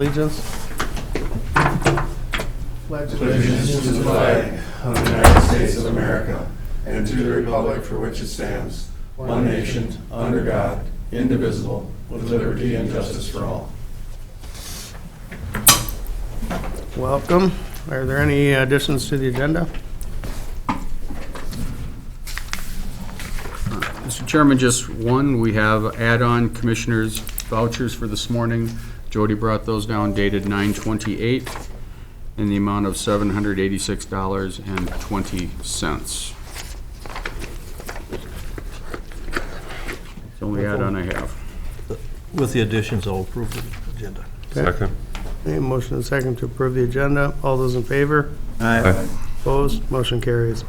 Allegiance. Pledge allegiance to the flag of the United States of America and to the republic for which it stands, one nation, under God, indivisible, with liberty and justice for all. Welcome. Are there any additions to the agenda? Mr. Chairman, just one. We have add-on commissioners vouchers for this morning. Jody brought those down, dated 9/28, in the amount of $786.20. That's the only add-on I have. With the additions, I'll approve the agenda. Second. Okay, motion and second to approve the agenda. All those in favor? Aye. Opposed? Motion carries.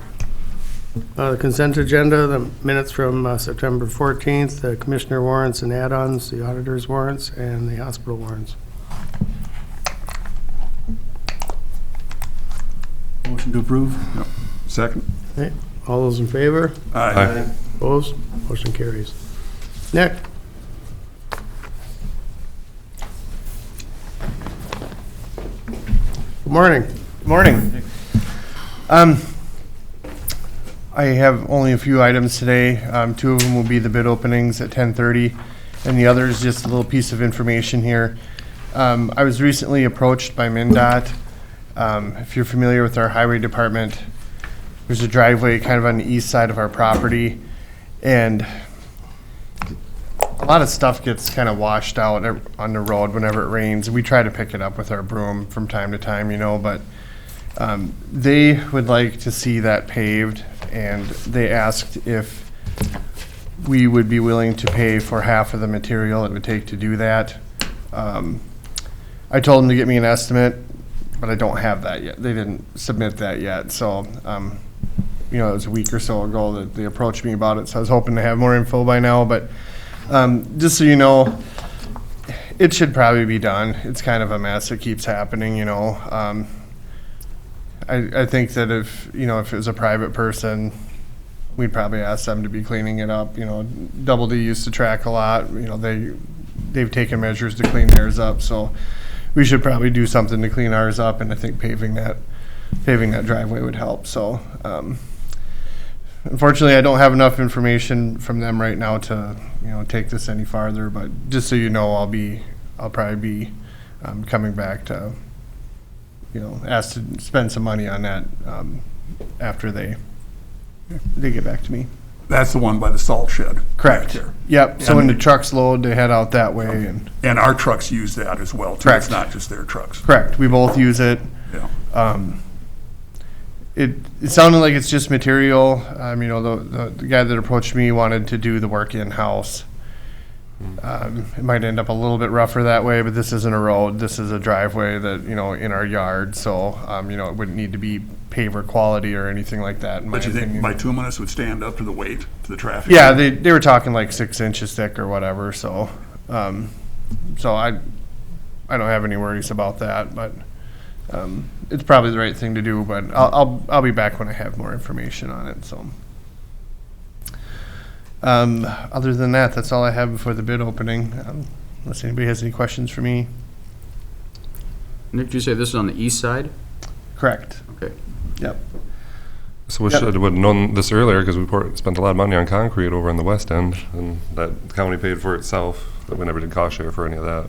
The consent agenda, the minutes from September 14th, the commissioner warrants and add-ons, the auditor's warrants, and the hospital warrants. Motion to approve? Second. Okay, all those in favor? Aye. Opposed? Motion carries. Nick? Good morning. Morning. I have only a few items today. Two of them will be the bid openings at 10:30, and the other is just a little piece of information here. I was recently approached by MnDOT. If you're familiar with our highway department, there's a driveway kind of on the east side of our property, and a lot of stuff gets kind of washed out on the road whenever it rains. We try to pick it up with our broom from time to time, but they would like to see that paved, and they asked if we would be willing to pay for half of the material it would take to do that. I told them to get me an estimate, but I don't have that yet. They didn't submit that yet, so it was a week or so ago that they approached me about it, so I was hoping to have more info by now, but just so you know, it should probably be done. It's kind of a mess. It keeps happening, I think that if it was a private person, we'd probably ask them to be cleaning it up. Double D used to track a lot. They've taken measures to clean theirs up, so we should probably do something to clean ours up, and I think paving that driveway would help. So unfortunately, I don't have enough information from them right now to take this any farther, but just so you know, I'll probably be coming back to asked to spend some money on that after they get back to me. That's the one by the salt shed. Correct. Right there. Yep. So when the trucks load, they head out that way, And our trucks use that as well, too. Correct. It's not just their trucks. correct. We both use it. Yeah. It sounded like it's just material. The guy that approached me wanted to do the work in-house. It might end up a little bit rougher that way, but this isn't a road. This is a driveway that, in our yard. So, it wouldn't need to be paver quality or anything like that, in my But you think opinion. bituminous would stand up to the weight, to the traffic? Yeah, they were talking like 6 inches thick or whatever. So, I don't have any worries about that, but it's probably the right thing to do. But I'll be back when I have more information on it. So. Other than that, that's all I have before the bid opening. Unless anybody has any questions for me. Nick, did you say this is on the east side? Correct. Okay. Yep. So we Yep. should have known this earlier because we spent a lot of money on concrete over in the west end, and that county paid for itself. But we never did cost share for any of that.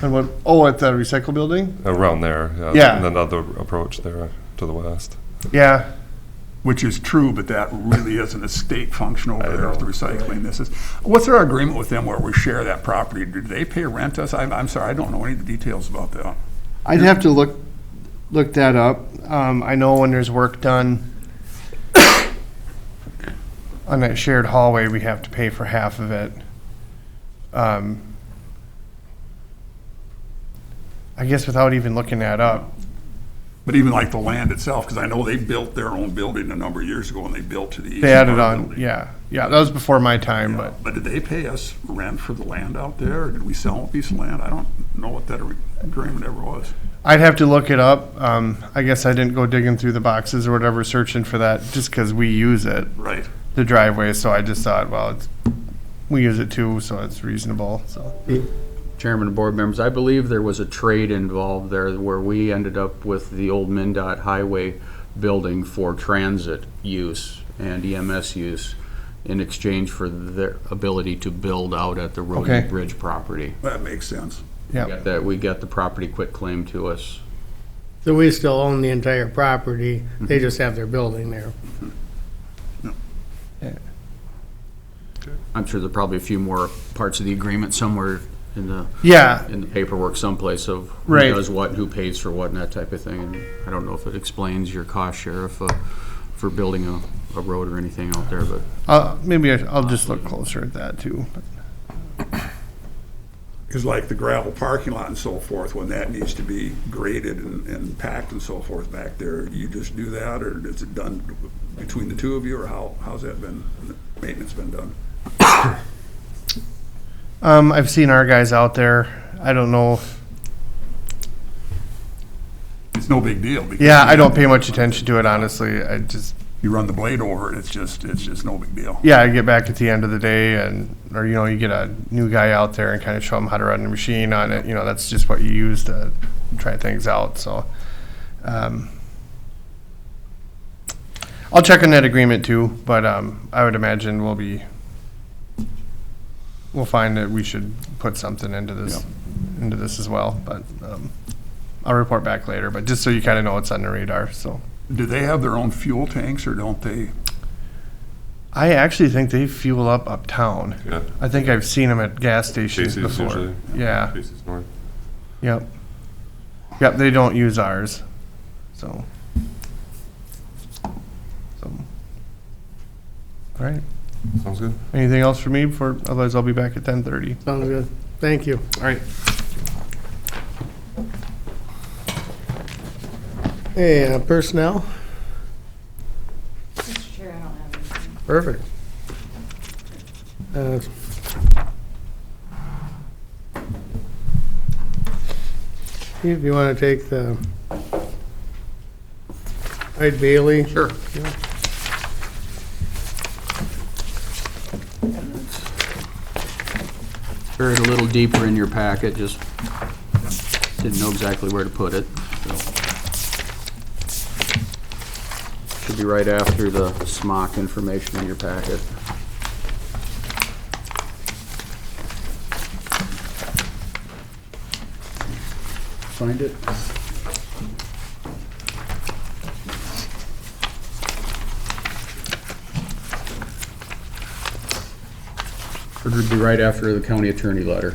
And what? Oh, at the recycle building? Around there, Yeah. And then the other approach there to the west. Yeah. Which is true, but that really isn't a state function over I there with the know. recycling. What's our agreement with them where we share that property? Do they pay rent us? I'm sorry, I don't know any of the details about that. I'd have to look that up. I know when there's work done on that shared hallway, we have to pay for half of it. I guess without even looking that up. But even like the land itself, because I know they built their own building a number of years ago when they built to the east. They added of our on, building. yeah. That was before my time, Yeah, but did they pay us rent for the land out there, or did we sell a piece of land? I don't know what that agreement ever was. I'd have to look it up. I guess I didn't go digging through the boxes or whatever, searching for that, just because we use it, Right. the driveway. So I just thought, well, we use it too, so it's reasonable. So Chairman and board members, I believe there was a trade involved there where we ended up with the old MnDOT highway building for transit use and EMS use in exchange for their ability to build out at the road Okay. and bridge property. That makes sense. Yeah. We got the property quit claim to us. So we still own the entire property, they just have their building there. I'm sure there are probably a few more parts of the agreement somewhere in the Yeah, paperwork someplace of who Right. does what, and who pays for what, and that type of thing. And I don't know if it explains your cost share for building a road or anything out there, but maybe I'll just look closer at that too. Because like the gravel parking lot and so forth, when that needs to be graded and packed and so forth back there, you just do that, or is it done between the two of you, or how's that been, maintenance been done? I've seen our guys out there. I don't know. It's no big deal. because Yeah, you- I don't pay much attention to it, honestly. I just, You run the blade over it, it's just no big deal. yeah, I get back at the end of the day or, you get a new guy out there and kind of show them how to run the machine on it. That's just what you use to try things out. So, I'll check on that agreement too, but, I would imagine we'll find that we should put something into this as well, but, I'll report back later, but just so you kind of know what's on the radar, so. Do they have their own fuel tanks, or don't they? I actually think they fuel up uptown. Yeah. I think I've seen them at gas stations Casey's before. usually. Yeah, Casey's North. yep. Yep, they don't use ours, so. All right. Sounds good. Anything else for me before, otherwise I'll be back at 10:30. Sounds good, thank you. All right. Hey, personnel, Mr. Chair, I don't have anything. perfect. Steve, you want to take the Hyde Bailey? sure. Buried a little deeper in your packet, just didn't know exactly where to put it. So. Should be right after the SMOC information in your packet. Find it? It would be right after the county attorney letter.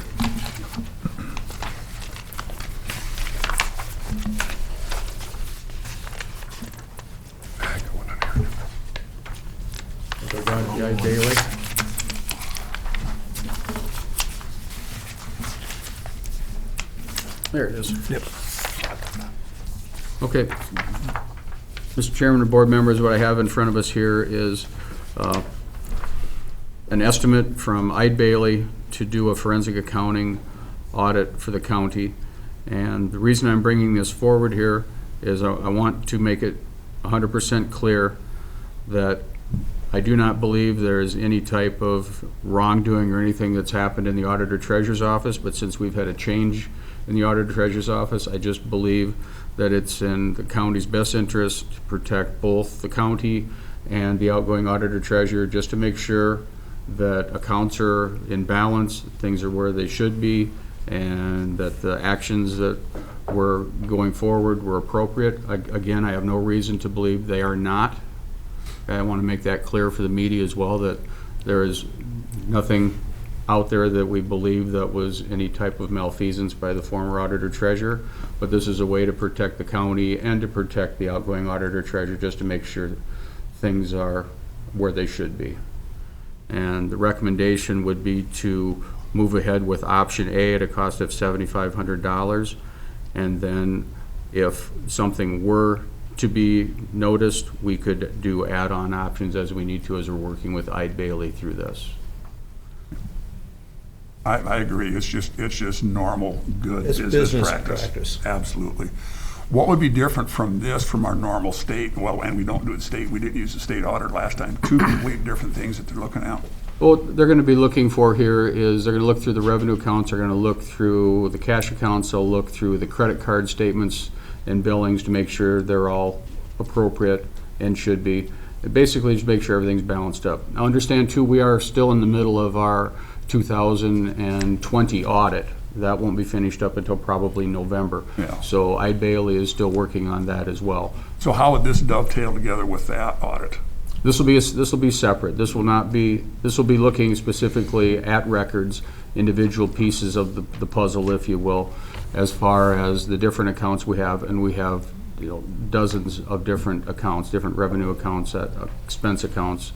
Bailey. There it is. Yep. Okay. Mr. Chairman and board members, what I have in front of us here is an estimate from Eide Bailey to do a forensic accounting audit for the county. And the reason I'm bringing this forward here is I want to make it 100% clear that I do not believe there is any type of wrongdoing or anything that's happened in the Auditor Treasurer's office, but since we've had a change in the Auditor Treasurer's office, I just believe that it's in the county's best interest to protect both the county and the outgoing Auditor Treasurer, just to make sure that accounts are in balance, things are where they should be, and that the actions that were going forward were appropriate. Again, I have no reason to believe they are not. I want to make that clear for the media as well, that there is nothing out there that we believe that was any type of malfeasance by the former Auditor Treasurer, but this is a way to protect the county and to protect the outgoing Auditor Treasurer, just to make sure things are where they should be. And the recommendation would be to move ahead with option A at a cost of $7,500, and then if something were to be noticed, we could do add-on options as we need to, as we're working with Eide Bailey through this. I agree, it's just normal, good It's business business practice. practice. Absolutely. What would be different from this, from our normal state, well, and we don't do it state, we didn't use the state auditor last time, two completely different things that they're looking at? What they're going to be looking for here is they're going to look through the revenue accounts, they're going to look through the cash accounts, they'll look through the credit card statements and billings to make sure they're all appropriate and should be. And basically, just make sure everything's balanced up. Now, understand too, we are still in the middle of our 2020 audit. That won't be finished up until probably November. Yeah. So Eide Bailey is still working on that as well. So how would this dovetail together with that audit? This will be separate. This will be looking specifically at records, individual pieces of the puzzle, if you will, as far as the different accounts we have, and we have, dozens of different accounts, different revenue accounts, expense accounts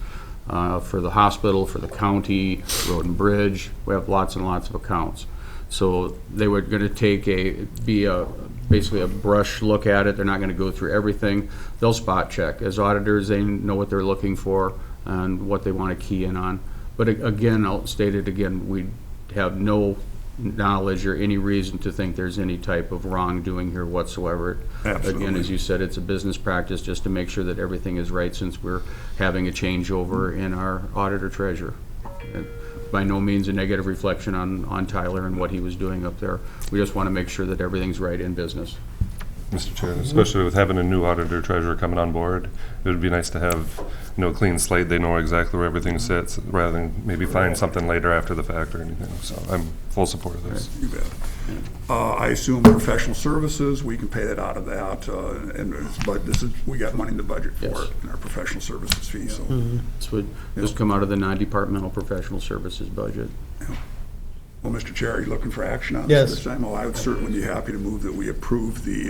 for the hospital, for the county, road and bridge. We have lots and lots of accounts. So they were going to basically a brush look at it. They're not going to go through everything. They'll spot check. As auditors, they know what they're looking for and what they want to key in on. But again, I'll state it again, we have no knowledge or any reason to think there's any type of wrongdoing here whatsoever. Absolutely. Again, as you said, it's a business practice just to make sure that everything is right since we're having a changeover in our auditor treasurer. By no means a negative reflection on Tyler and what he was doing up there. We just want to make sure that everything's right in business. Mr. Chair, especially with having a new auditor treasurer coming on board, it would be nice to have, a clean slate. They know exactly where everything sits, rather than maybe find something later after the fact or anything. So I'm full support of this. You bet. I assume professional services, we can pay that out of that, but we got money in the budget for Yes. it, in our professional services fee, so. This would just come out of the non-departmental professional services budget. Well, Mr. Chair, are you looking for action on Yes. this time? Well, I would certainly be happy to move that we approve the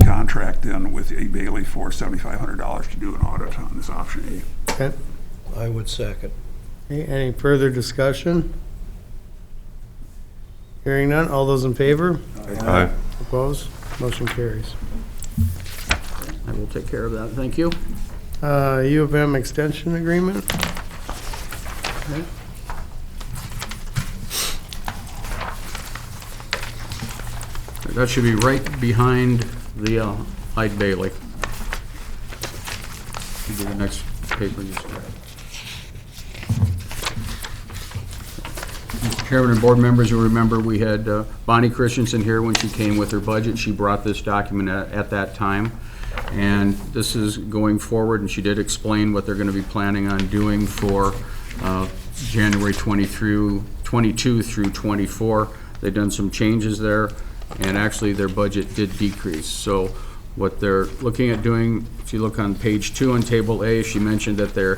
contract then with A. Bailey for $7,500 to do an audit on this option E. Okay. I would second. Okay, any further discussion? Hearing none, all those in favor? Aye. Opposed? Motion carries. I will take care of that. Thank you. U of M extension agreement? Okay. That should be right behind the Eide Bailey. Should be the next paper you start. Mr. Chairman and board members, you'll remember we had Bonnie Christensen here when she came with her budget. She brought this document at that time. And this is going forward, and she did explain what they're going to be planning on doing for January 22 through 24. They've done some changes there, and actually their budget did decrease. So what they're looking at doing, if you look on page 2 on table A, she mentioned that they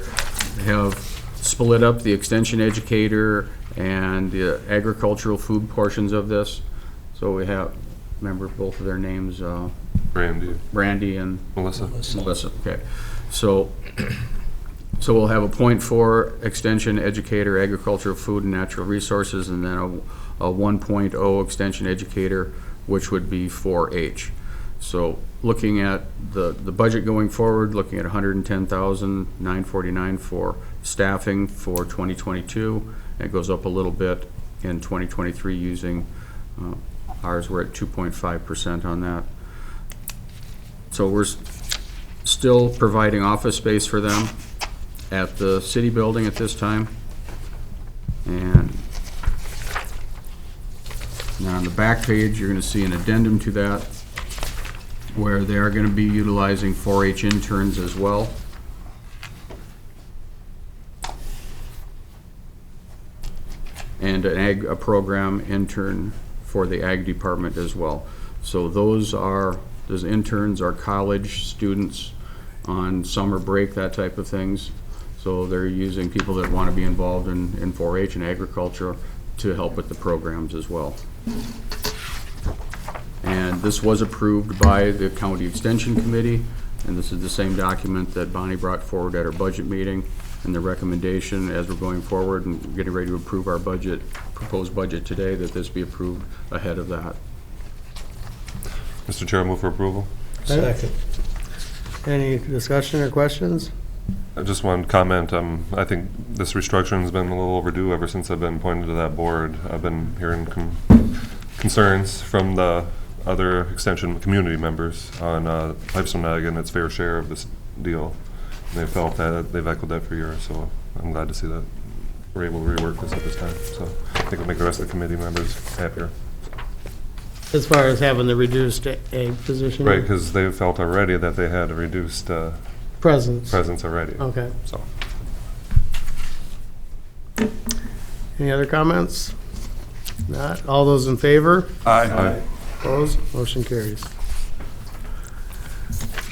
have split up the extension educator and the agricultural food portions of this. So we have, remember both of their names, Brandy and Melissa. Melissa, okay. So we'll have a .4 extension educator, agricultural, food, and natural resources, and then a 1.0 extension educator, which would be 4-H. So looking at the budget going forward, looking at $110,949 for staffing for 2022. It goes up a little bit in 2023 using ours. We're at 2.5% on that. So we're still providing office space for them at the city building at this time. And now on the back page, you're going to see an addendum to that where they are going to be utilizing 4-H interns as well. And a program intern for the ag department as well. So those interns are college students on summer break, that type of things. So they're using people that want to be involved in 4-H and agriculture to help with the programs as well. And this was approved by the County Extension Committee, and this is the same document that Bonnie brought forward at our budget meeting, and the recommendation as we're going forward and getting ready to approve our budget, proposed budget today, that this be approved ahead of that. Mr. Chair, I move for approval. Second. Any discussion or questions? I just want to comment, I think this restructuring has been a little overdue ever since I've been appointed to that board. I've been hearing concerns from the other extension community members on Pipestone Ag and its fair share of this deal. And they felt that they've echoed that for years, so I'm glad to see that we're able to rework this at this time. So I think it'll make the rest of the committee members happier. As far as having the reduced A position? Right, because they felt already that they had a reduced Presence. presence already. Okay. So, Any other comments? Not. All those in favor? Aye. Opposed? Motion carries.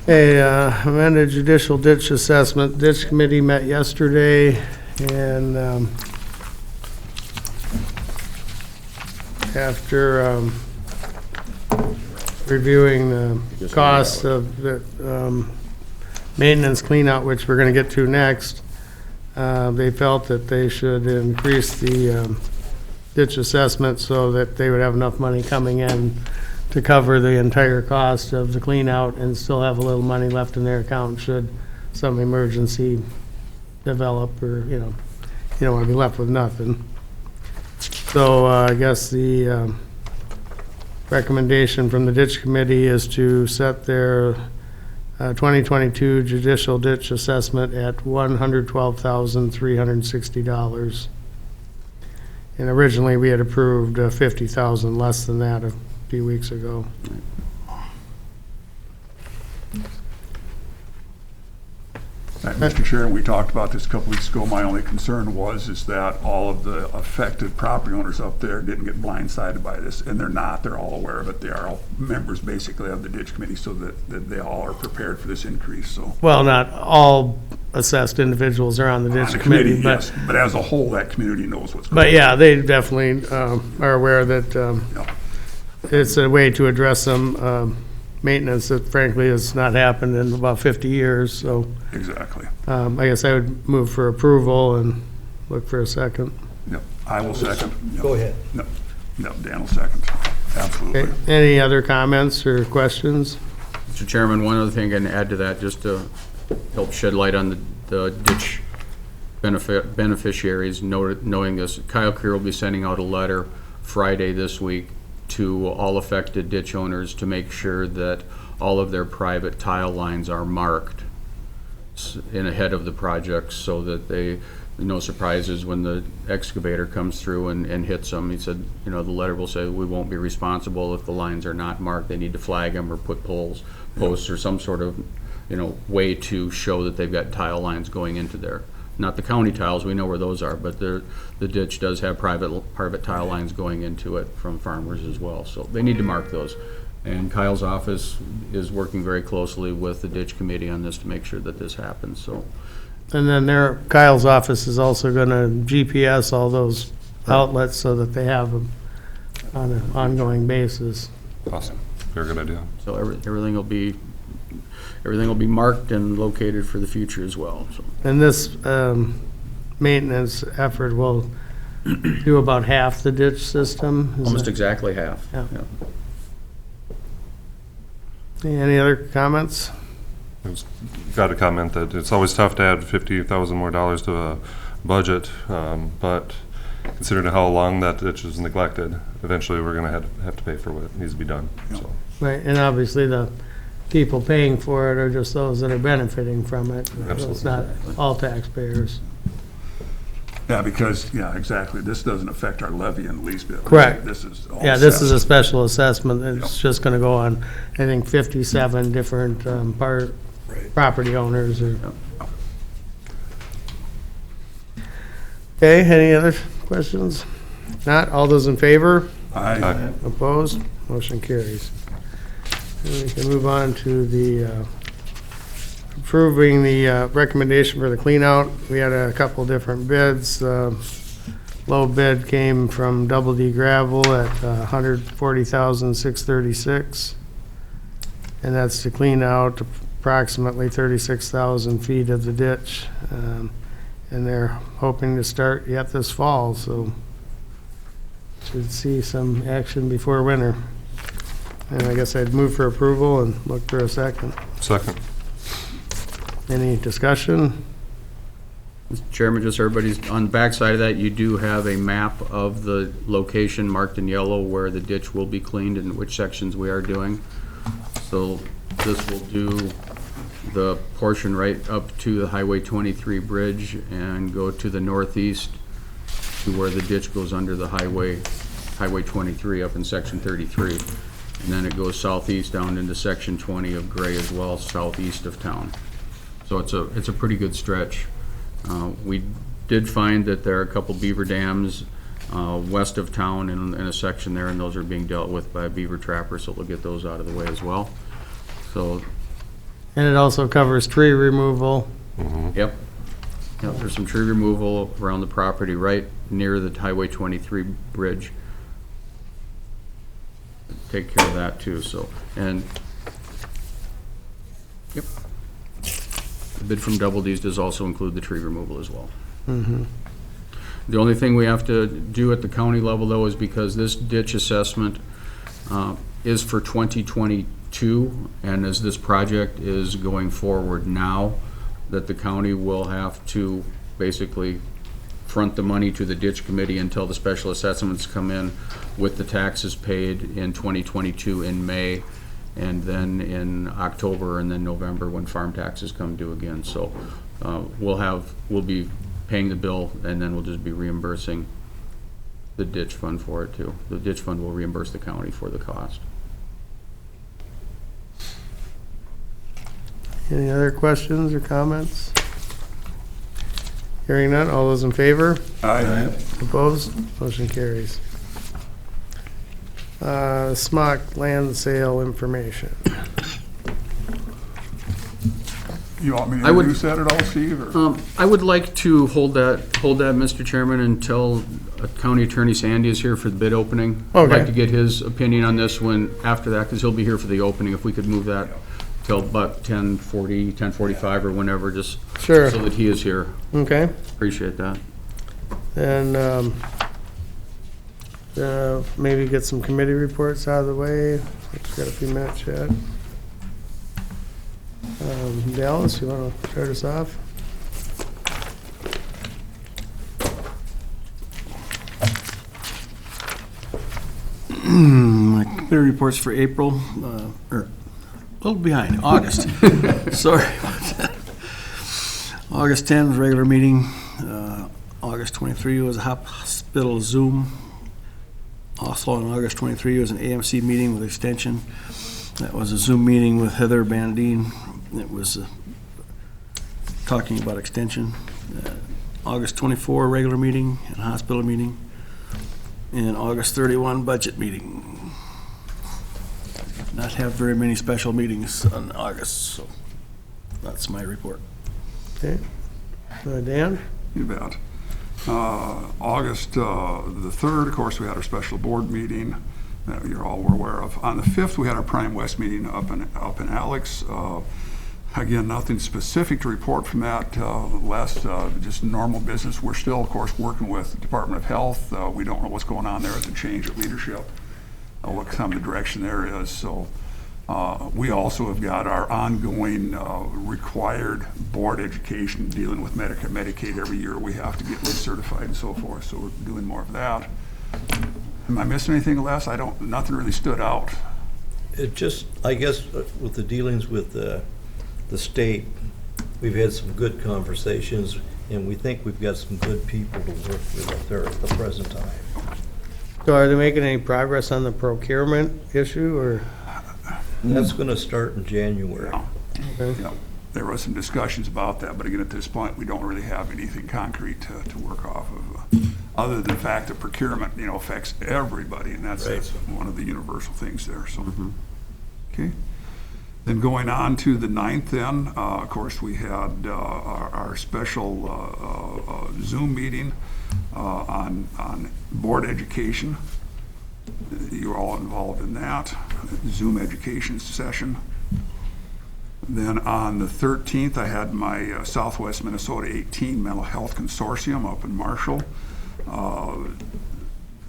Okay, amended judicial ditch assessment. Ditch committee met yesterday, and after reviewing the cost of the maintenance cleanout, which we're going to get to next, they felt that they should increase the ditch assessment so that they would have enough money coming in to cover the entire cost of the clean out and still have a little money left in their account should some emergency develop, or, you don't want to be left with nothing. So I guess the recommendation from the ditch committee is to set their 2022 judicial ditch assessment at $112,360. And originally, we had approved $50,000 less than that a few weeks ago. Mr. Chair, we talked about this a couple weeks ago. My only concern is that all of the affected property owners up there didn't get blindsided by this, and they're not. They're all aware of it. They are all members, basically, of the ditch committee, so that they all are prepared for this increase, so. Well, not all assessed individuals are on the On ditch the committee, yes, but, but as a whole, that community knows what's going but on. yeah, they definitely are aware that Yeah. it's a way to address some maintenance that frankly has not happened in about 50 years, so Exactly. I guess I would move for approval and look for a second. Yep, I will second. Yep. Go ahead. No, Dan will second. Absolutely. Okay, any other comments or questions? Mr. Chairman, one other thing I can add to that, just to help shed light on the ditch beneficiaries, knowing this. Kyle Creer will be sending out a letter Friday this week to all affected ditch owners to make sure that all of their private tile lines are marked in ahead of the project, so that no surprises when the excavator comes through and hits them. He said, the letter will say, we won't be responsible if the lines are not marked. They need to flag them or put posts or some sort of, way to show that they've got tile lines going into there. Not the county tiles, we know where those are, but the ditch does have private tile lines going into it from farmers as well, so they need to mark those. And Kyle's office is working very closely with the ditch committee on this to make sure that this happens, so. And then Kyle's office is also gonna GPS all those outlets so that they have them on an ongoing basis. awesome. Very good idea. So everything will be marked and located for the future as well, so. And this maintenance effort will do about half the ditch system? Is Almost that- exactly half. Yeah. Any other comments? Got to comment that it's always tough to add $50,000 more dollars to a budget, but considering how long that ditch is neglected, eventually we're going to have to pay for what needs to be done. So, Right, and obviously the people paying for it are just those that are benefiting from it. So it's not all taxpayers. Yeah, because, exactly. This doesn't affect our levy in the least bit. Correct. This is all Yeah, this is a assessed. special assessment. It's Yep. just gonna go on, I think, 57 different property owners or. Okay, any other questions? Not, all those in favor? Aye. Opposed? Motion carries. And we can move on to the approving the recommendation for the cleanout. We had a couple different bids. Low bid came from Double D Gravel at $140,636. And that's to clean out approximately 36,000 feet of the ditch. And they're hoping to start yet this fall, so should see some action before winter. And I guess I'd move for approval and look for a second. second. Any discussion? Mr. Chairman, just so everybody's, on the backside of that, you do have a map of the location marked in yellow where the ditch will be cleaned and which sections we are doing. So this will do the portion right up to the Highway 23 bridge and go to the northeast to where the ditch goes under the Highway 23 up in Section 33. And then it goes southeast down into Section 20 of Gray as well, southeast of town. So it's a pretty good stretch. We did find that there are a couple beaver dams west of town in a section there, and those are being dealt with by beaver trappers, so we'll get those out of the way as well. So, And it also covers tree removal. yep. Yep, there's some tree removal around the property right near the Highway 23 bridge. Take care of that too, so, and, yep. The bid from Double D's does also include the tree removal as well. The only thing we have to do at the county level, though, is because this ditch assessment is for 2022, and as this project is going forward now, that the county will have to basically front the money to the ditch committee until the special assessments come in with the taxes paid in 2022 in May, and then in October, and then November when farm taxes come due again. So we'll be paying the bill, and then we'll just be reimbursing the ditch fund for it too. The ditch fund will reimburse the county for the cost. Any other questions or comments? Hearing none, all those in favor? Aye. Opposed? Motion carries. SMOC land sale information. You want me to I would- introduce that at all, Steve, or? I would like to hold that, Mr. Chairman, until County Attorney Sandy is here for the bid opening. I'd Okay. like to get his opinion on this one after that, because he'll be here for the opening. If we could move that till about 10:40, 10:45 or whenever, just Sure. so that he is here. Okay. Appreciate that. And maybe get some committee reports out of the way. We've got a few minutes yet. Dallas, you want to start us off? My committee reports for April, or a little behind, August. Sorry about that. August 10th, regular meeting. August 23 was a hospital Zoom. Also on August 23 was an AMC meeting with extension. That was a Zoom meeting with Heather Bandine. It was talking about extension. August 24, regular meeting and hospital meeting. And August 31, budget meeting. Not have very many special meetings in August, so that's my report. Okay. Dan? You bet. August the 3rd, of course, we had our special board meeting that you're all aware of. On the 5th, we had our Prime West meeting up in Alex. Again, nothing specific to report from that, less just normal business. We're still, of course, working with the Department of Health. We don't know what's going on there. It's a change of leadership, what kind of the direction there is. So we also have got our ongoing required board education dealing with Medicare, Medicaid every year. We have to get certified and so forth, so we're doing more of that. Am I missing anything, Les? Nothing really stood out. It just, I guess, with the dealings with the state, we've had some good conversations, and we think we've got some good people to work with up there at the present time. So are they making any progress on the procurement issue, or? That's gonna start in January. Okay. Yeah, there were some discussions about that, but again, at this point, we don't really have anything concrete to work off of, other than the fact that procurement, affects everybody, and that's one of the universal things there, so. Okay. Then going on to the 9th then, of course, we had our special Zoom meeting on board education. You're all involved in that, Zoom education session. Then on the 13th, I had my Southwest Minnesota 18 Mental Health Consortium up in Marshall.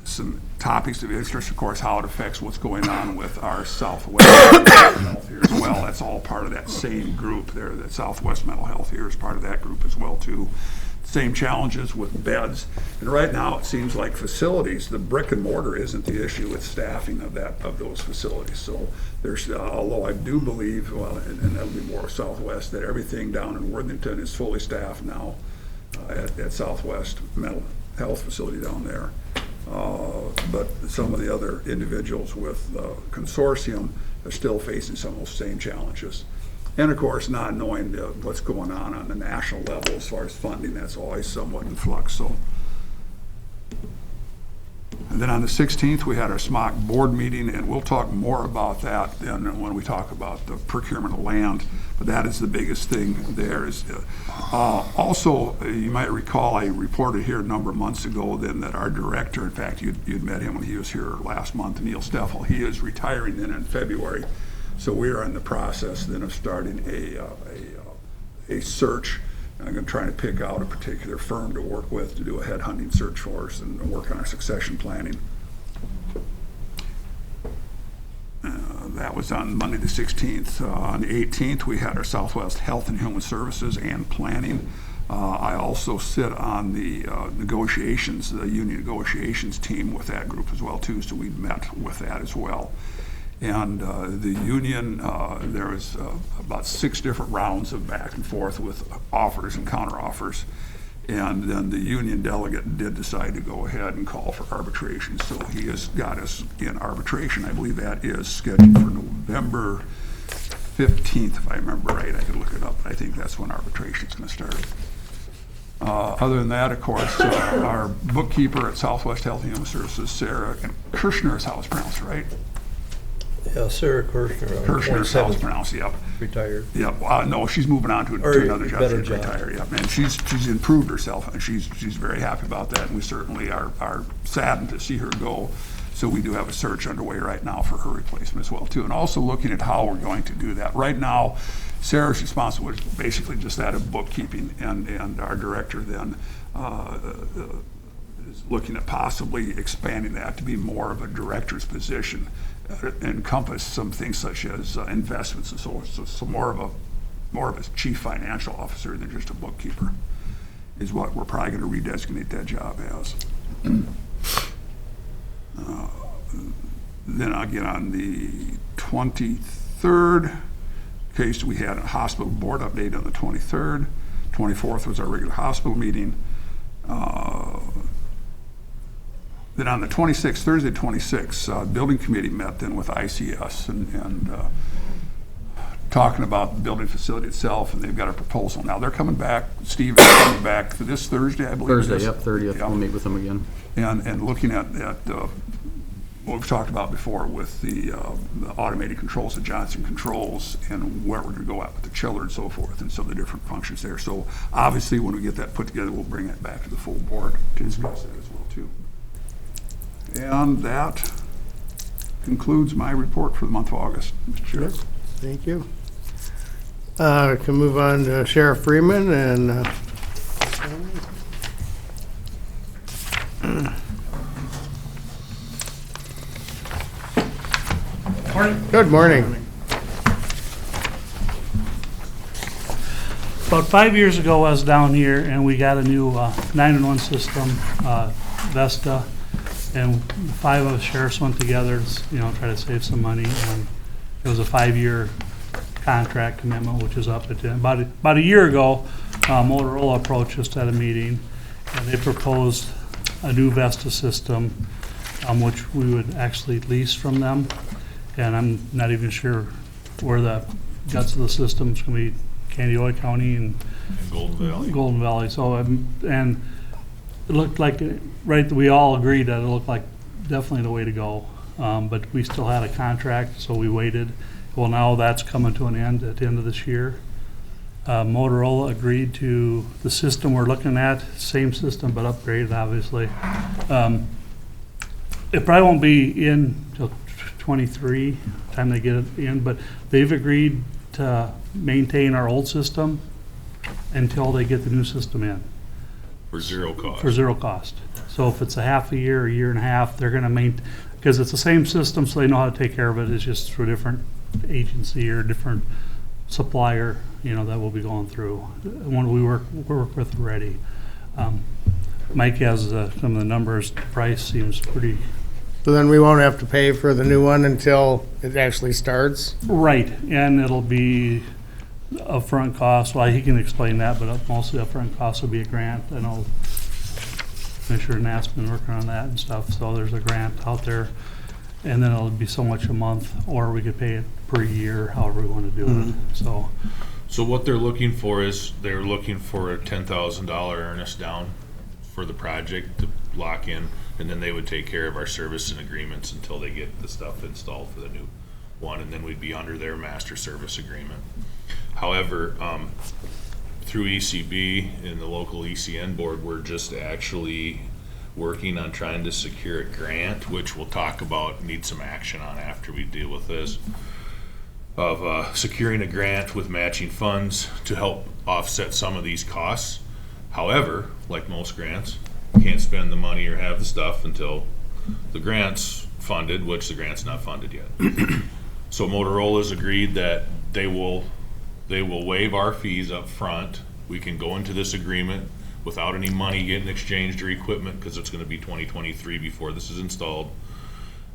Some topics of interest, of course, how it affects what's going on with our Southwest Mental Health here as well. That's all part of that same group there. That Southwest Mental Health here is part of that group as well, too. Same challenges with beds. And right now, it seems like facilities, the brick and mortar isn't the issue, it's staffing of those facilities. So there's, although I do believe, well, and that'll be more Southwest, that everything down in Worthington is fully staffed now at Southwest Mental health facility down there. But some of the other individuals with the consortium are still facing some of those same challenges. And of course, not knowing what's going on the national level as far as funding, that's always somewhat in flux. So. And then on the 16th, we had our SMOC board meeting, and we'll talk more about that then when we talk about the procurement of land. But that is the biggest thing there. Also, you might recall I reported here a number of months ago then that our director, in fact, you'd met him when he was here last month, Neil Steffel, he is retiring then in February. So we are in the process then of starting a search. I'm trying to pick out a particular firm to work with to do a headhunting search for us and work on our succession planning. That was on Monday the 16th. On the 18th, we had our Southwest Health and Human Services and Planning. I also sit on the negotiations, the union negotiations team with that group as well too, so we met with that as well. And the union, there was about 6 different rounds of back and forth with offers and counteroffers. And then the union delegate did decide to go ahead and call for arbitration. So he has got us in arbitration. I believe that is scheduled for November 15th, if I remember right. I could look it up, but I think that's when arbitration is going to start. Other than that, of course, our bookkeeper at Southwest Health and Human Services, Sarah Kirshner is how it's pronounced, right? Yeah, Sarah Kirshner. Kirshner is how it's pronounced, yep. Retired. Yep, no, she's moving on to another job. Better She's job. retired, yep. And she's improved herself, and she's very happy about that, and we certainly are saddened to see her go. So we do have a search underway right now for her replacement as well, too. And also looking at how we're going to do that. Right now, Sarah's responsible with basically just that of bookkeeping, and our director then is looking at possibly expanding that to be more of a director's position, encompass some things such as investments and so on. So more of a chief financial officer than just a bookkeeper is what we're probably going to redesignate that job as. Then again on the 23rd case, we had a hospital board update on the 23rd. 24th was our regular hospital meeting. Then on the 26th, Thursday 26th, building committee met then with ICS and talking about the building facility itself, and they've got a proposal. Now they're coming back, Steve is coming back this Thursday, I believe. Thursday, yep, 30th, Yep. we'll meet with them again. And looking at what we've talked about before with the automated controls, the Johnson controls, and where we're going to go at with the chiller and so forth, and so the different functions there. So obviously when we get that put together, we'll bring that back to the full board to discuss that as well too. And that concludes my report for the month of August, Mr. Chair. Thank you. Can move on to Sheriff Freeman and good morning. About 5 years ago, I was down here and we got a new 911 system, Vesta, and 5 of us sheriffs went together to, try to save some money. And it was a 5-year contract commitment, which is up at about a year ago. Motorola approached us at a meeting, and they proposed a new Vesta system, which we would actually lease from them. And I'm not even sure where the guts of the system is going to be. Candiota County and Golden Valley. So and it looked like we all agreed that it looked like definitely the way to go. But we still had a contract, so we waited. Well, now that's coming to an end at the end of this year. Motorola agreed to the system we're looking at, same system but upgraded, obviously. It probably won't be in till 23 time they get it in, but they've agreed to maintain our old system until they get the new system in. For zero cost. For zero cost. So if it's a half a year and a half, they're gonna maintain, because it's the same system, so they know how to take care of it. It's just through a different agency or different supplier, that we'll be going through. One we work with already. Mike has some of the numbers. The price seems pretty. So then we won't have to pay for the new one until it actually starts? Right, and it'll be upfront cost. Well, he can explain that, but mostly upfront cost will be a grant. I know Commissioner Nass been working on that and stuff, so there's a grant out there. And then it'll be so much a month, or we could pay it per year, however we want to do it, so. So what they're looking for is, they're looking for a $10,000 earnest down for the project to lock in, and then they would take care of our service and agreements until they get the stuff installed for the new one, and then we'd be under their master service agreement. However, through ECB and the local ECN board, we're just actually working on trying to secure a grant, which we'll talk about, need some action on after we deal with this, of securing a grant with matching funds to help offset some of these costs. However, like most grants, you can't spend the money or have the stuff until the grant's funded, which the grant's not funded yet. So Motorola's agreed that they will waive our fees up front. We can go into this agreement without any money getting exchanged or equipment, because it's gonna be 2023 before this is installed.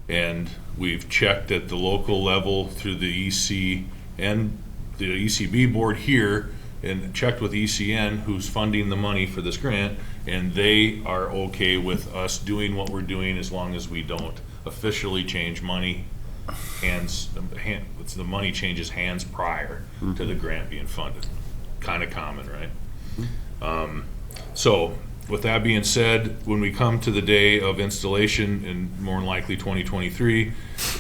And we've checked at the local level through the EC and the ECB board here, and checked with ECN, who's funding the money for this grant, and they are okay with us doing what we're doing as long as we don't officially change money hands, the money changes hands prior to the grant being funded. Kind of common, right? So with that being said, when we come to the day of installation, and more than likely 2023,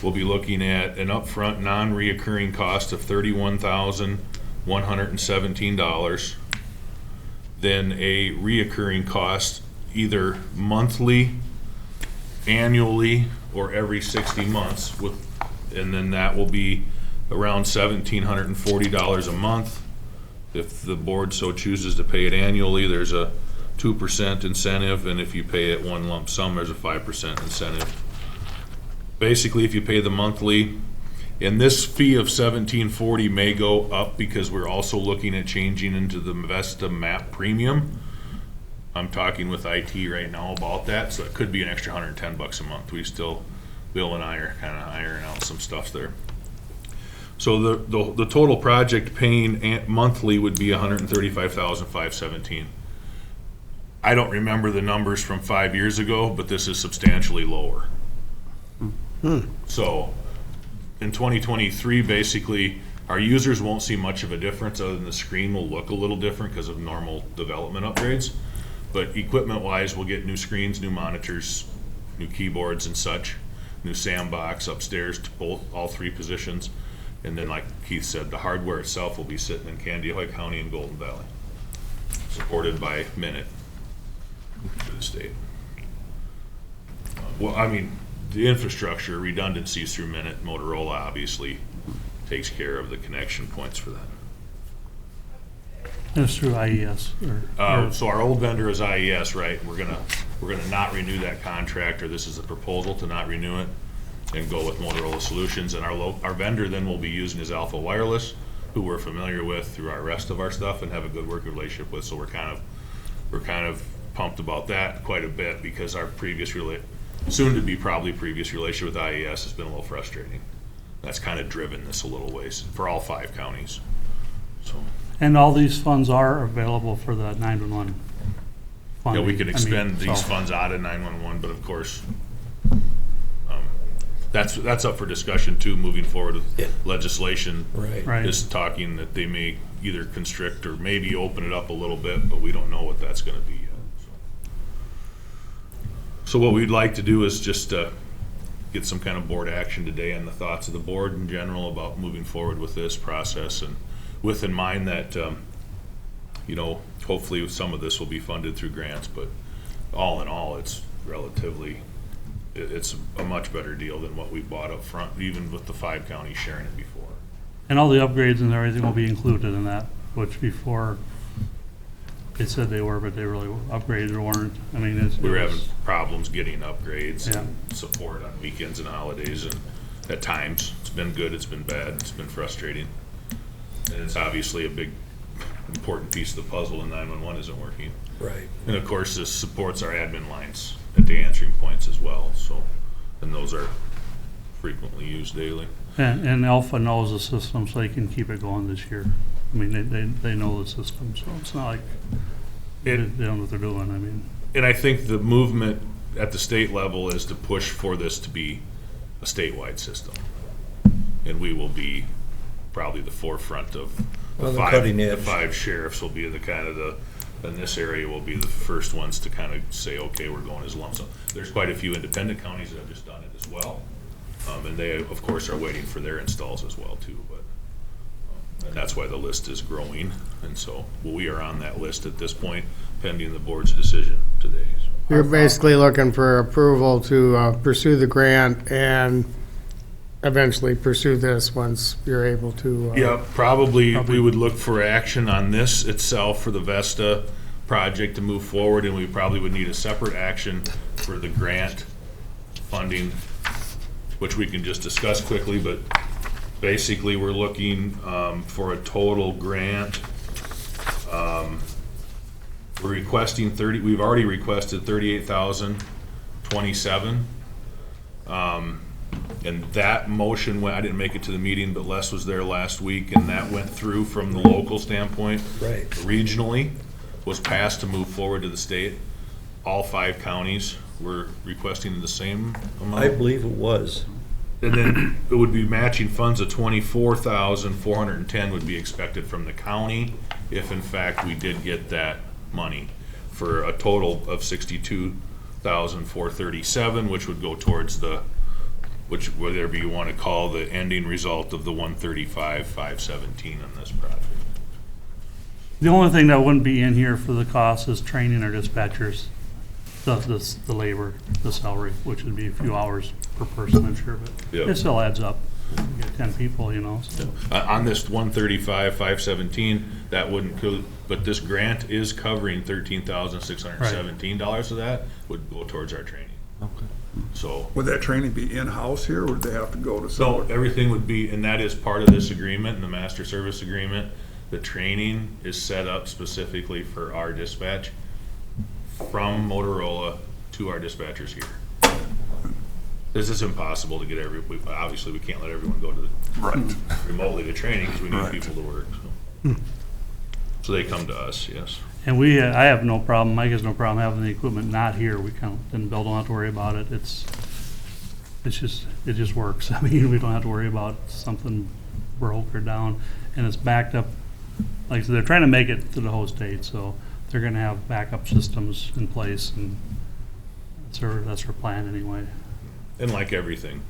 we'll be looking at an upfront non-reoccurring cost of $31,117. Then a reoccurring cost either monthly, annually, or every 60 months, and then that will be around $1,740 a month. If the board so chooses to pay it annually, there's a 2% incentive, and if you pay it one lump sum, there's a 5% incentive. Basically, if you pay the monthly, and this fee of $1,740 may go up because we're also looking at changing into the Vesta map premium. I'm talking with IT right now about that, so it could be an extra $110 a month. Bill and I are kind of ironing out some stuff there. So the total project paying monthly would be $135,517. I don't remember the numbers from 5 years ago, but this is substantially lower. So in 2023, basically, our users won't see much of a difference, other than the screen will look a little different because of normal development upgrades. But equipment-wise, we'll get new screens, new monitors, new keyboards and such, new sandbox upstairs to all three positions. And then, like Keith said, the hardware itself will be sitting in Candiahoy County and Golden Valley, supported by Minute for the state. Well, I mean, the infrastructure redundancies through Minute, Motorola obviously takes care of the connection points for that. It's through IES, So our old vendor is IES, right? We're gonna not renew that contract, or this is a proposal to not renew it, and go with Motorola Solutions. And our vendor then will be using is Alpha Wireless, who we're familiar with through our rest of our stuff and have a good working relationship with. So we're kind of pumped about that quite a bit, because our soon to be probably previous relationship with IES has been a little frustrating. That's kind of driven this a little ways for all 5 counties. So. and all these funds are available for the 911 funding. Yeah, we can expend these so- funds out of 911, but of course, that's up for discussion too, moving forward with legislation. Right. Is talking that they may either constrict or maybe open it up a little bit, but we don't know what that's gonna be yet. So what we'd like to do is just get some kind of board action today on the thoughts of the board in general about moving forward with this process, and with in mind that, hopefully some of this will be funded through grants, but all in all, it's it's a much better deal than what we bought up front, even with the 5 counties sharing it before. And all the upgrades and everything will be included in that, which before they said they were, but they really upgraded or weren't. I mean, We were having problems getting upgrades Yeah. and support on weekends and holidays, and at times, it's been good, it's been bad, it's been frustrating. And it's obviously a big, important piece of the puzzle, and 911 isn't working. Right. And of course, this supports our admin lines at the answering points as well, so, and those are frequently used daily. And Alpha knows the system, so they can keep it going this year. I mean, they know the system, so it's not like they don't know what they're doing, I mean. And I think the movement at the state level is to push for this to be a statewide system. And we will be probably the forefront of On the cutting the edge. 5 sheriffs will be the kind of in this area will be the first ones to kind of say, okay, we're going as lump sum. There's quite a few independent counties that have just done it as well. And they, of course, are waiting for their installs as well, too. But and that's why the list is growing. And so we are on that list at this point, pending the board's decision today. You're basically looking for approval to pursue the grant and eventually pursue this once you're able to. Yeah, probably we would look for action on this itself for the Vesta project to move forward, and we probably would need a separate action for the grant funding, which we can just discuss quickly, but basically we're looking for a total grant. We're requesting we've already requested $38,027. And that motion went, I didn't make it to the meeting, but Les was there last week, and that went through from the local standpoint. Right. Regionally, was passed to move forward to the state. All 5 counties were requesting the same amount. I believe it was. And then it would be matching funds of $24,410 would be expected from the county if in fact we did get that money, for a total of $62,437, which would go towards whatever you want to call the ending result of the 135,517 on this project. The only thing that wouldn't be in here for the cost is training our dispatchers, the labor, the salary, which would be a few hours per person, I'm sure, but Yep. it still adds up. You get 10 people, so. On this 135,517, that wouldn't, but this grant is covering $13,617 of that would go towards our training. Okay. So. Would that training be in-house here, or would they have to go to So somewhere? everything would be, and that is part of this agreement, and the master service agreement. The training is set up specifically for our dispatch from Motorola to our dispatchers here. This is impossible to get obviously we can't let everyone go to Right. remotely to training because we need Right. people to work. So they come to us, yes. And I have no problem, Mike has no problem having the equipment not here. We then Bill don't have to worry about it. It just works. I mean, we don't have to worry about something broke or down, and it's backed up. Like I said, they're trying to make it to the whole state, so they're gonna have backup systems in place, and that's their plan anyway. And like everything,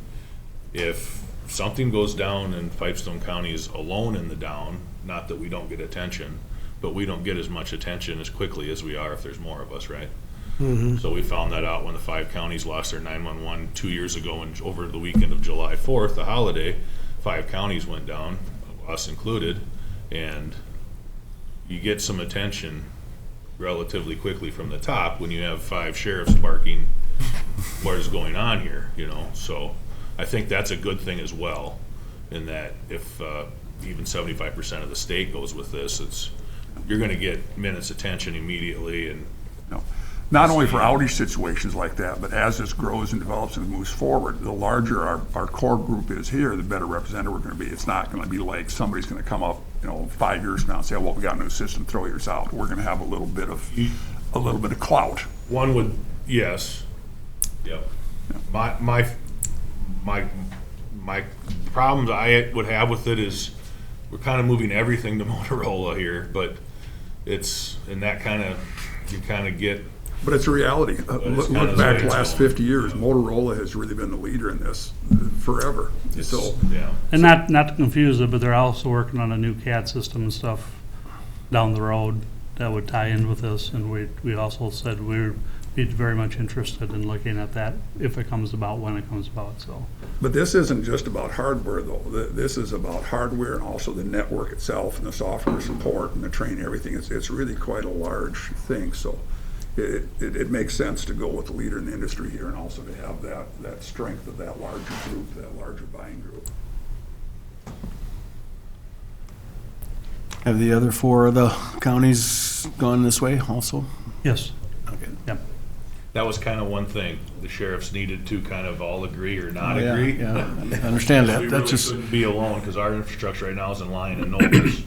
if something goes down and Pipestone County is alone in the down, not that we don't get attention, but we don't get as much attention as quickly as we are if there's more of us, right? So we found that out when the 5 counties lost their 911 2 years ago, and over the weekend of July 4th, the holiday, 5 counties went down, us included, and you get some attention relatively quickly from the top when you have 5 sheriffs barking, what is going on here, So I think that's a good thing as well, in that if even 75% of the state goes with this, you're going to get minutes attention immediately. And No. Not only for outage situations like that, but as this grows and develops and moves forward, the larger our core group is here, the better represented we're going to be. It's not going to be like somebody's going to come up, 5 years from now and say, well, we got a new system, throw yours out. We're going to have a little bit of clout. one would, yes, yep. My problems I would have with it is we're kind of moving everything to Motorola here, but it's, and that you kind of get. But it's a reality. it's Look kind of back the the way last it's 50 years, Motorola has really been the leader in this forever. So, Yeah. And not to confuse it, but they're also working on a new CAD system and stuff down the road that would tie in with this, and we also said we'd be very much interested in looking at that if it comes about, when it comes about, so. but this isn't just about hardware, though. This is about hardware and also the network itself and the software support and the training, everything. It's really quite a large thing. So it makes sense to go with the leader in the industry here, and also to have that strength of that larger group, that larger buying group. Have the other 4 of the counties gone this way also? Yes. Okay. Yep. That was kind of one thing. The sheriffs needed to kind of all agree or not Yeah, agree. yeah, I understand We that. really That's just, couldn't be alone because our infrastructure right now is in line and notice.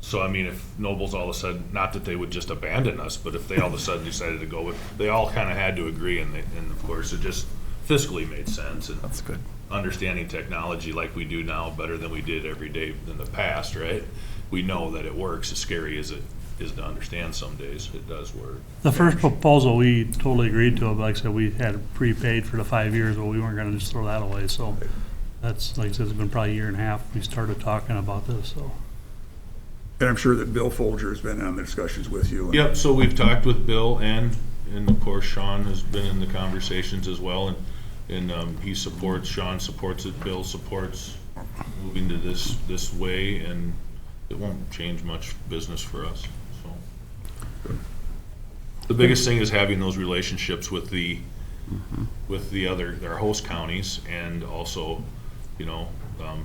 So, I mean, if Noble's all of a sudden, not that they would just abandon us, but if they all of a sudden decided to go with, they all kind of had to agree, and of course, it just fiscally made sense. And That's good. understanding technology like we do now better than we did every day in the past, right? We know that it works, as scary as it is to understand some days, it does work. The first proposal, we totally agreed to it, but like I said, we had prepaid for the 5 years, but we weren't gonna just throw that away, so that's, like I said, it's been probably a year and a half we started talking about this, so. And I'm sure that Bill Folger has been on the discussions with you. and- Yep, so we've talked with Bill, and of course Sean has been in the conversations as well, and he supports, Sean supports it, Bill supports moving to this way, and it won't change much business for us, so. The biggest thing is having those relationships with the our host counties, and also, you know,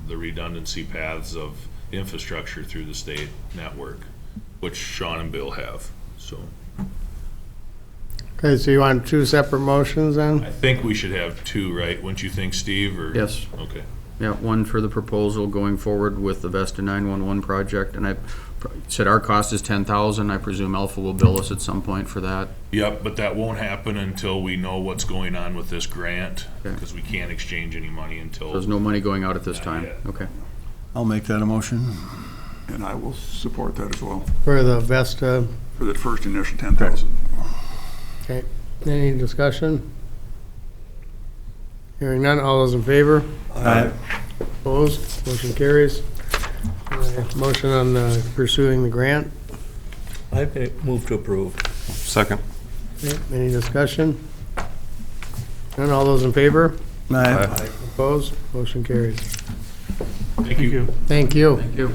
the redundancy paths of infrastructure through the state network, which Sean and Bill have, so. Okay, so you want two separate motions then? I think we should have two, right? Wouldn't you think, Steve, or? Yes. Okay. Yeah, one for the proposal going forward with the Vesta 911 project, and I said our cost is 10,000. I presume Alpha will bill us at some point for that. Yep, but that won't happen until we know what's going on with this grant, Okay. because we can't exchange any money until. There's no money going out at this Not time. yet. Okay. I'll make that a motion. And I will support that as well, For the Vesta, for that first initial 10,000. okay, any discussion? Hearing none, all those in favor? Opposed, motion carries. Motion on pursuing the grant, I move to approve. Second. okay, any discussion? None, all those in favor? Aye. Opposed, motion carries. Thank you. Thank you. Thank you.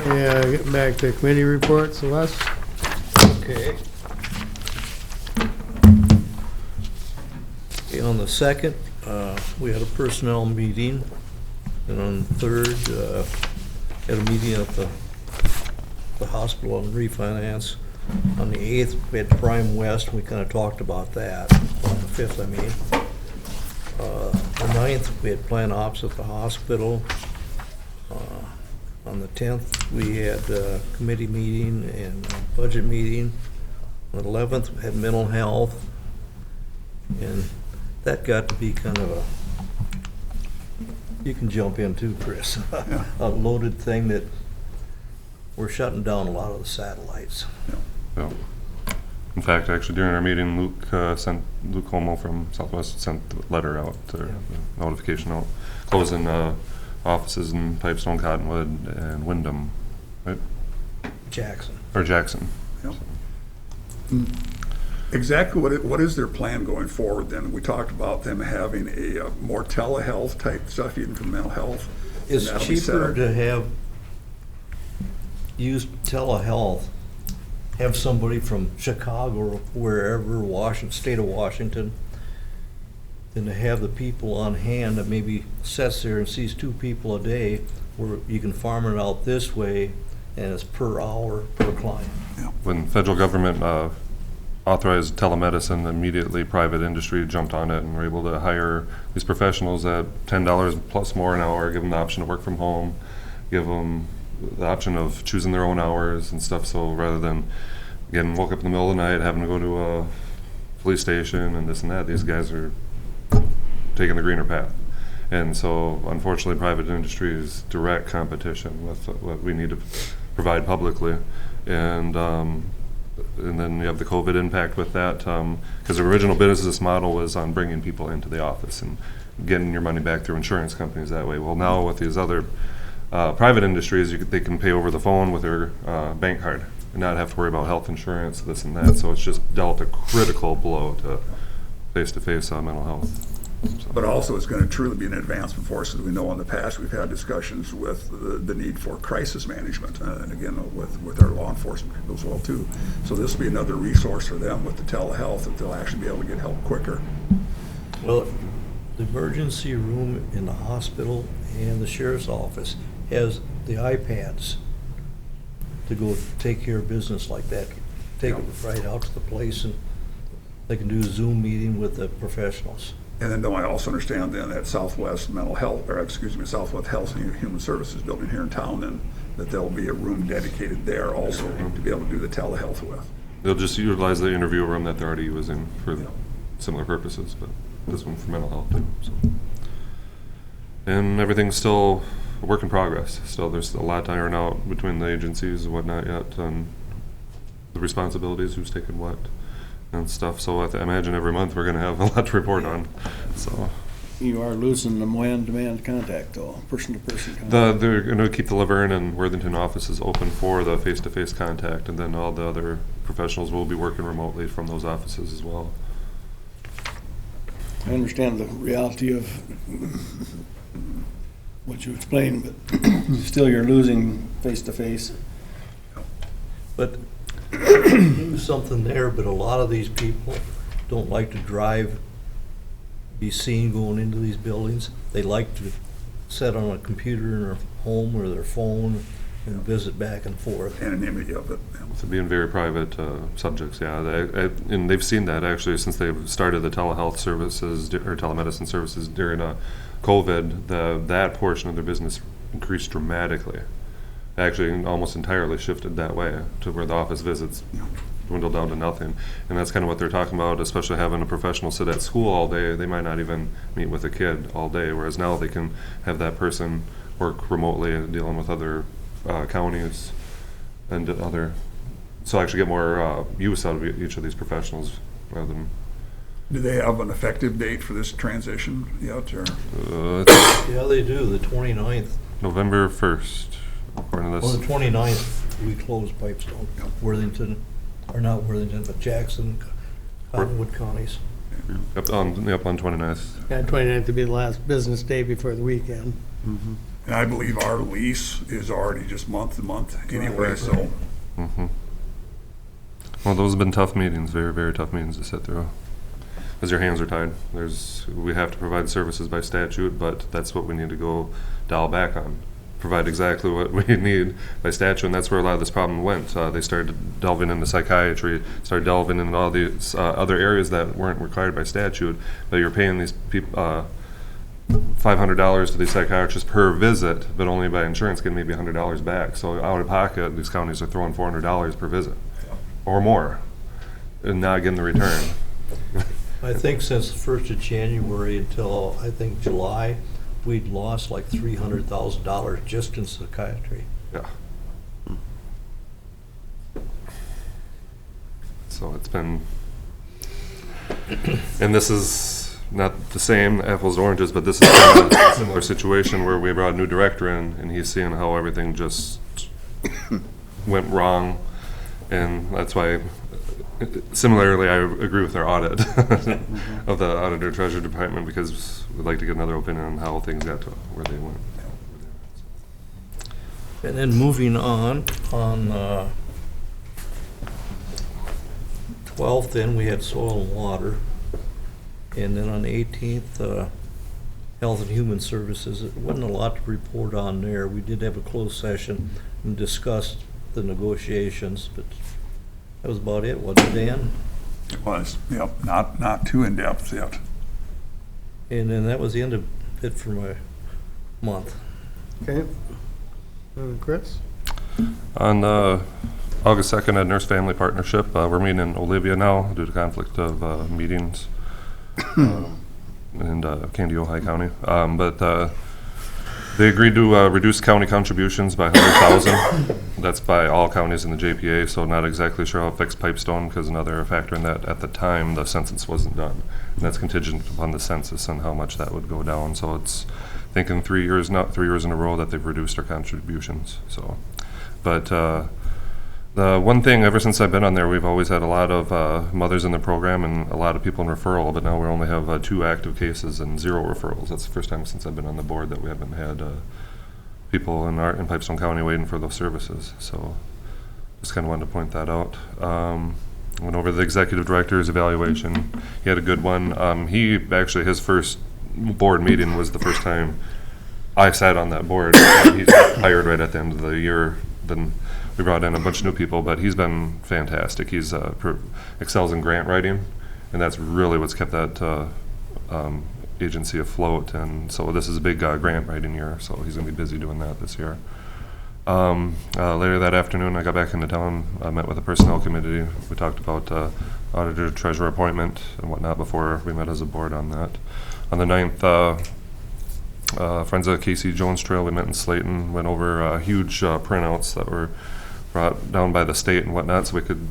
Yeah, getting back to committee reports, Celeste? Okay. Okay, on the 2nd, we had a personnel meeting, and on the 3rd, had a meeting at the hospital on refinance. On the 8th, we had Prime West, we kind of talked about that, on the 5th, I mean. The 9th, we had plan ops at the hospital. On the 10th, we had a committee meeting and a budget meeting. On the 11th, we had mental health. And that got to be kind of a, you can jump in too, Chris, a loaded thing that we're shutting down a lot of the satellites. Yeah. In fact, actually during our meeting, Luke Homo from Southwest sent the letter out, the notification out, closing offices in Pipestone, Cottonwood, and Wyndham, right? Jackson. Or Jackson. Yep. Exactly what is their plan going forward then? We talked about them having a more telehealth type stuff, even for mental health. and It's that'll be set cheaper up. to have, use telehealth, have somebody from Chicago or wherever, Washington, state of Washington, than to have the people on hand that maybe sits there and sees 2 people a day, where you can farm it out this way, and it's per hour, per client. When federal government authorized telemedicine, immediately private industry jumped on it and were able to hire these professionals at $10 plus more an hour, give them the option to work from home, give them the option of choosing their own hours and stuff. So rather than getting woke up in the middle of the night, having to go to a police station and this and that, these guys are taking the greener path. And so unfortunately, private industry is direct competition with what we need to provide publicly. And then you have the COVID impact with that, because the original business model was on bringing people into the office and getting your money back through insurance companies that way. Well, now with these other private industries, they can pay over the phone with their bank card and not have to worry about health insurance, this and that. So it's just dealt a critical blow to face-to-face mental health. But also, it's going to truly be an advancement for us. As we know in the past, we've had discussions with the need for crisis management, and again, with our law enforcement people as well, too. So this will be another resource for them with the telehealth, that they'll actually be able to get help quicker. Well, the emergency room in the hospital and the sheriff's office has the iPads to go take care of business like that. Take it right out to the place, and they can do a Zoom meeting with the professionals. And then do I also understand then that Southwest Mental Health, or excuse me, Southwest Health and Human Services building here in town, then that there'll be a room dedicated there also to be able to do the telehealth with. They'll just utilize the interview room that they're already using for similar purposes, but this one for mental health too, so. And everything's still a work in progress. Still, there's a lot to iron out between the agencies and whatnot yet, and the responsibilities, who's taking what and stuff. So I imagine every month we're gonna have a lot to report on, so. You are losing the man-to-man contact, though, person-to-person contact. They're gonna keep the Laverne and Worthington offices open for the face-to-face contact, and then all the other professionals will be working remotely from those offices as well. I understand the reality of what you explained, but still you're losing face-to-face. But do something there, but a lot of these people don't like to drive, be seen going into these buildings. They like to sit on a computer in their home or their phone and visit back and forth. Anonymity of it. To being very private subjects, yeah. And they've seen that actually since they've started the telehealth services or telemedicine services during COVID. That portion of their business increased dramatically. Actually, almost entirely shifted that way to where the office visits dwindled down to nothing. And that's kind of what they're talking about, especially having a professional sit at school all day. They might not even meet with a kid all day, whereas now they can have that person work remotely and dealing with other counties and other, so actually get more use out of each of these professionals rather than. Do they have an effective date for this transition yet, or? Yeah, they do, the 29th. November 1st, according to this. On the 29th, we close Pipestone, Worthington, or not Worthington, but Jackson, Cottonwood counties. Up on 29th. Yeah, 29th to be the last business day before the weekend. And I believe our lease is already just month to month anyway, so. Mm-hmm. Well, those have been tough meetings, very, very tough meetings to sit through. Because your hands are tied. We have to provide services by statute, but that's what we need to go dial back on. Provide exactly what we need by statute, and that's where a lot of this problem went. They started delving into psychiatry, started delving into all these other areas that weren't required by statute, but you're paying these people $500 to these psychiatrists per visit, but only by insurance getting maybe $100 back. So out of pocket, these counties are throwing $400 per visit or more and not getting the return. I think since the 1st of January until, I think, July, we'd lost like $300,000 just in psychiatry. Yeah. So it's been, and this is not the same apples to oranges, but this is kind of a similar situation where we brought a new director in and he's seeing how everything just went wrong. And that's why, similarly, I agree with our audit of the Auditor Treasurer Department, because we'd like to get another opinion on how things got to where they went. And then moving on 12th, then we had soil and water. And then on the 18th, Health and Human Services. It wasn't a lot to report on there. We did have a closed session and discussed the negotiations, but that was about it, wasn't it, Dan? It was, yep, not too in-depth yet. And then that was the end of it for my month. Okay. Chris? On August 2nd at Nurse Family Partnership, we're meeting in Olivia now due to conflict of meetings in Candy, Ojai County. But they agreed to reduce county contributions by $100,000. That's by all counties in the JPA, so not exactly sure how it affects Pipestone, because another factor in that, at the time, the census wasn't done. And that's contingent upon the census and how much that would go down. So it's, I think in 3 years, not 3 years in a row, that they've reduced their contributions. So, but the one thing, ever since I've been on there, we've always had a lot of mothers in the program and a lot of people in referral, but now we only have 2 active cases and 0 referrals. That's the first time since I've been on the board that we haven't had people in Pipestone County waiting for those services. So just kind of wanted to point that out. Went over the executive director's evaluation. He had a good one. He actually, his first board meeting was the first time I sat on that board. He's hired right at the end of the year. Then we brought in a bunch of new people, but he's been fantastic. He's excels in grant writing, and that's really what's kept that agency afloat, and so this is a big grant writing year, so he's going to be busy doing that this year. Later that afternoon, I got back into town. I met with the personnel committee. We talked about auditor, treasurer appointment and whatnot before we met as a board on that. On the 9th, Friends of Casey Jones Trail, we met in Slayton, went over huge printouts that were brought down by the state and whatnot, so we could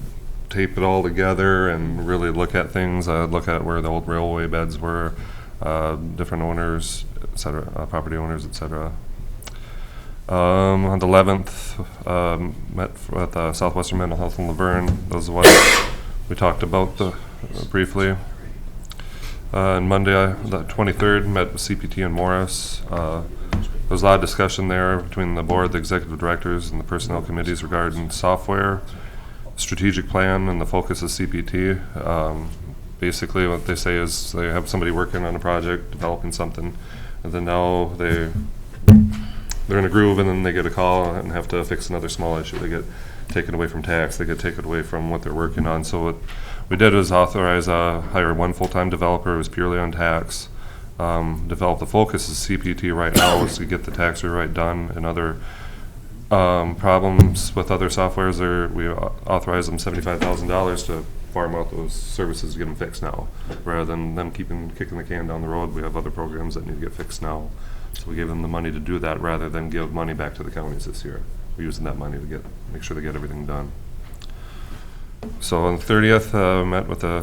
tape it all together and really look at things, look at where the old railway beds were, different owners, et cetera, property owners, et cetera. On the 11th, met with Southwestern Mental Health in Laverne. Those are what we talked about briefly. And Monday, the 23rd, met with CPT in Morris. There was a lot of discussion there between the board, the executive directors, and the personnel committees regarding software, strategic plan, and the focus of CPT. Basically, what they say is they have somebody working on a project, developing something, and then now they're in a groove, and then they get a call and have to fix another small issue. They get taken away from tax, they get taken away from what they're working on. So what we did was authorize hire one full-time developer who was purely on tax, develop the focus of CPT right now is to get the tax rewrite done, and other problems with other softwares we authorize them $75,000 to farm out those services to get them fixed now, rather than them kicking the can down the road. We have other programs that need to get fixed now. So we gave them the money to do that rather than give money back to the counties this year. We're using that money to make sure they get everything done. So on the 30th, met with the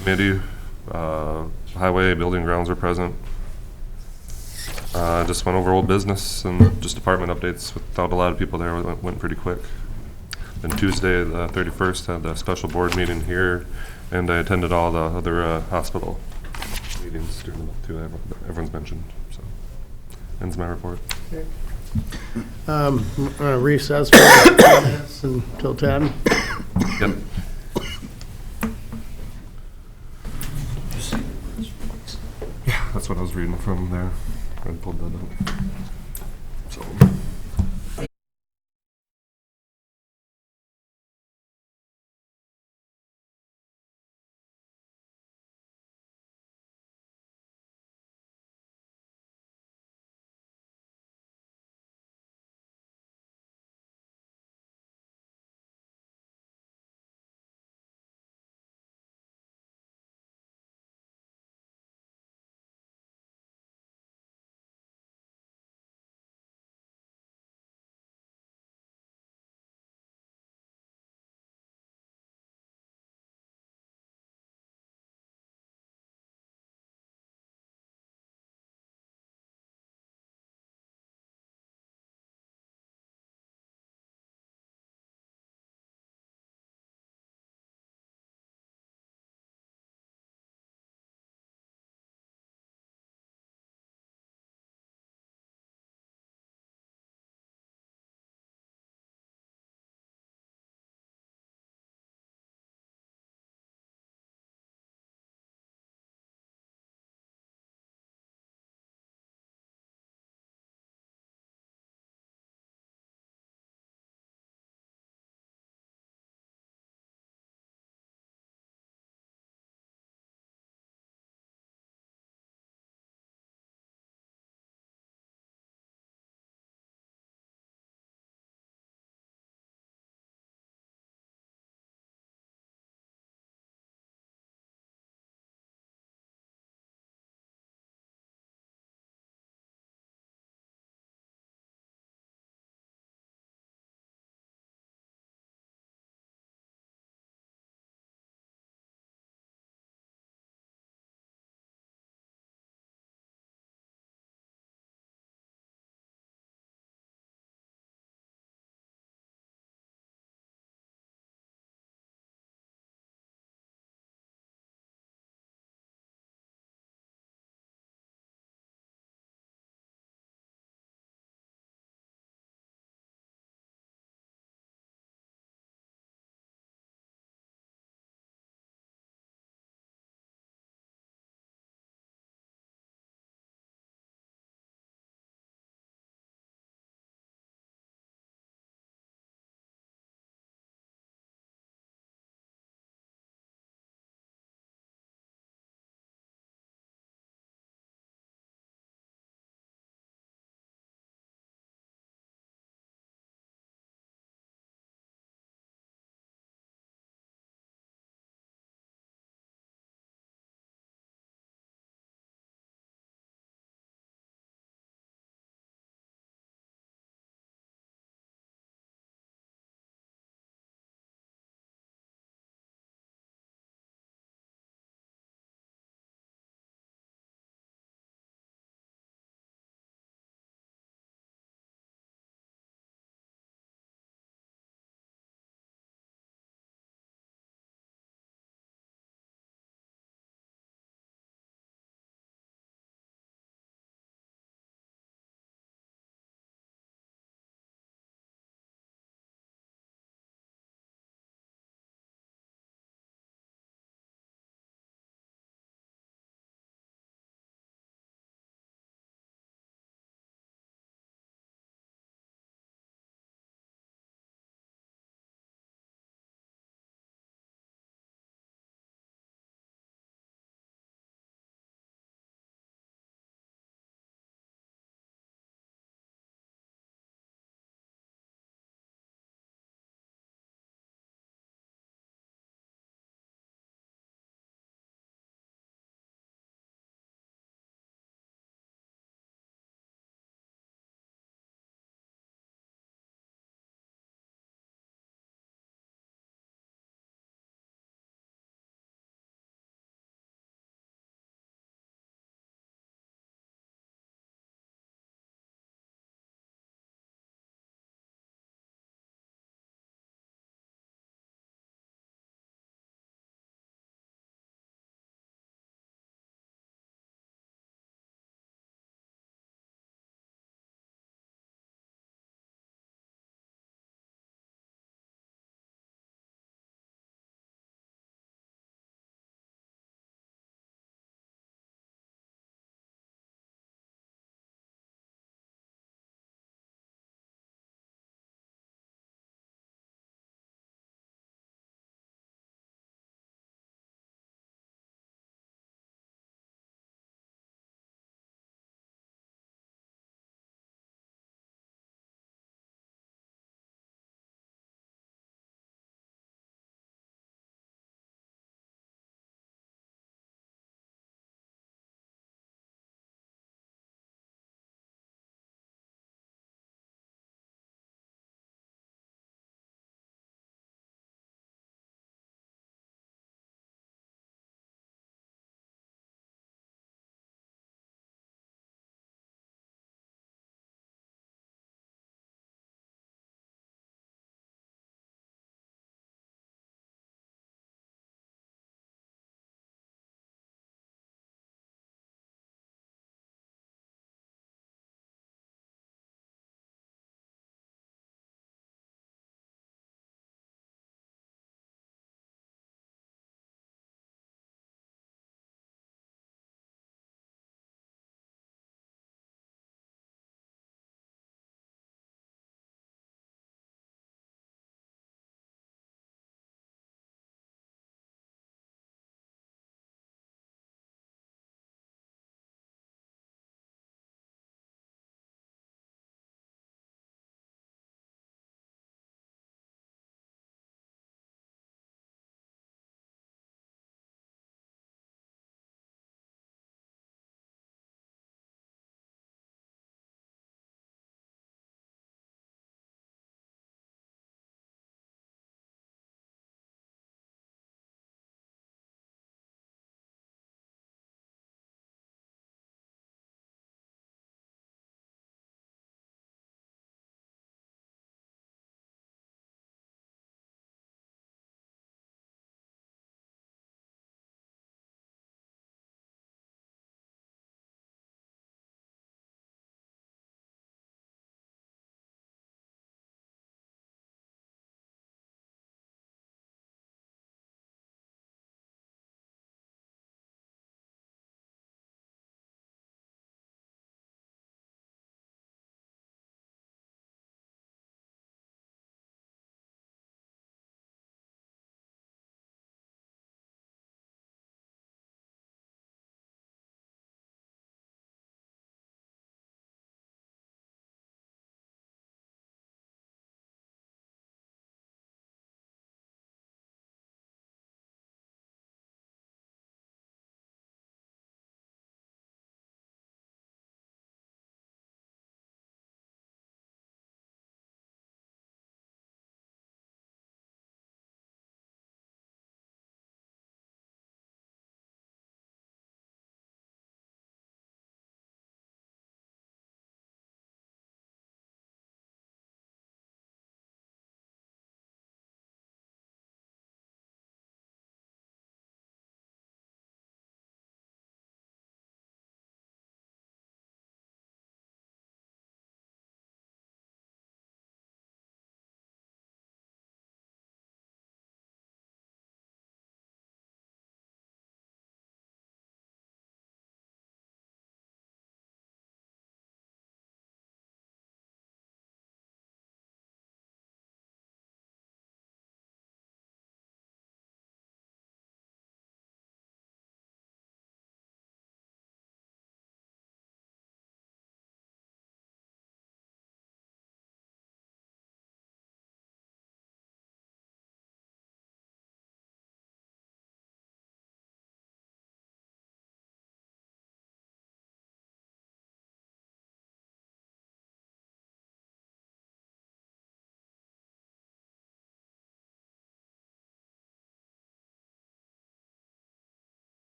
committee, highway, building grounds were present. Just went over old business and just department updates without a lot of people there. It went pretty quick. Then Tuesday, the 31st, had a special board meeting here, and I attended all the other hospital meetings during the month too. Everyone's mentioned. So, ends my report. Recess for 10 minutes until 10. Yep. Yeah, that's what I was reading from there. I pulled that up. So.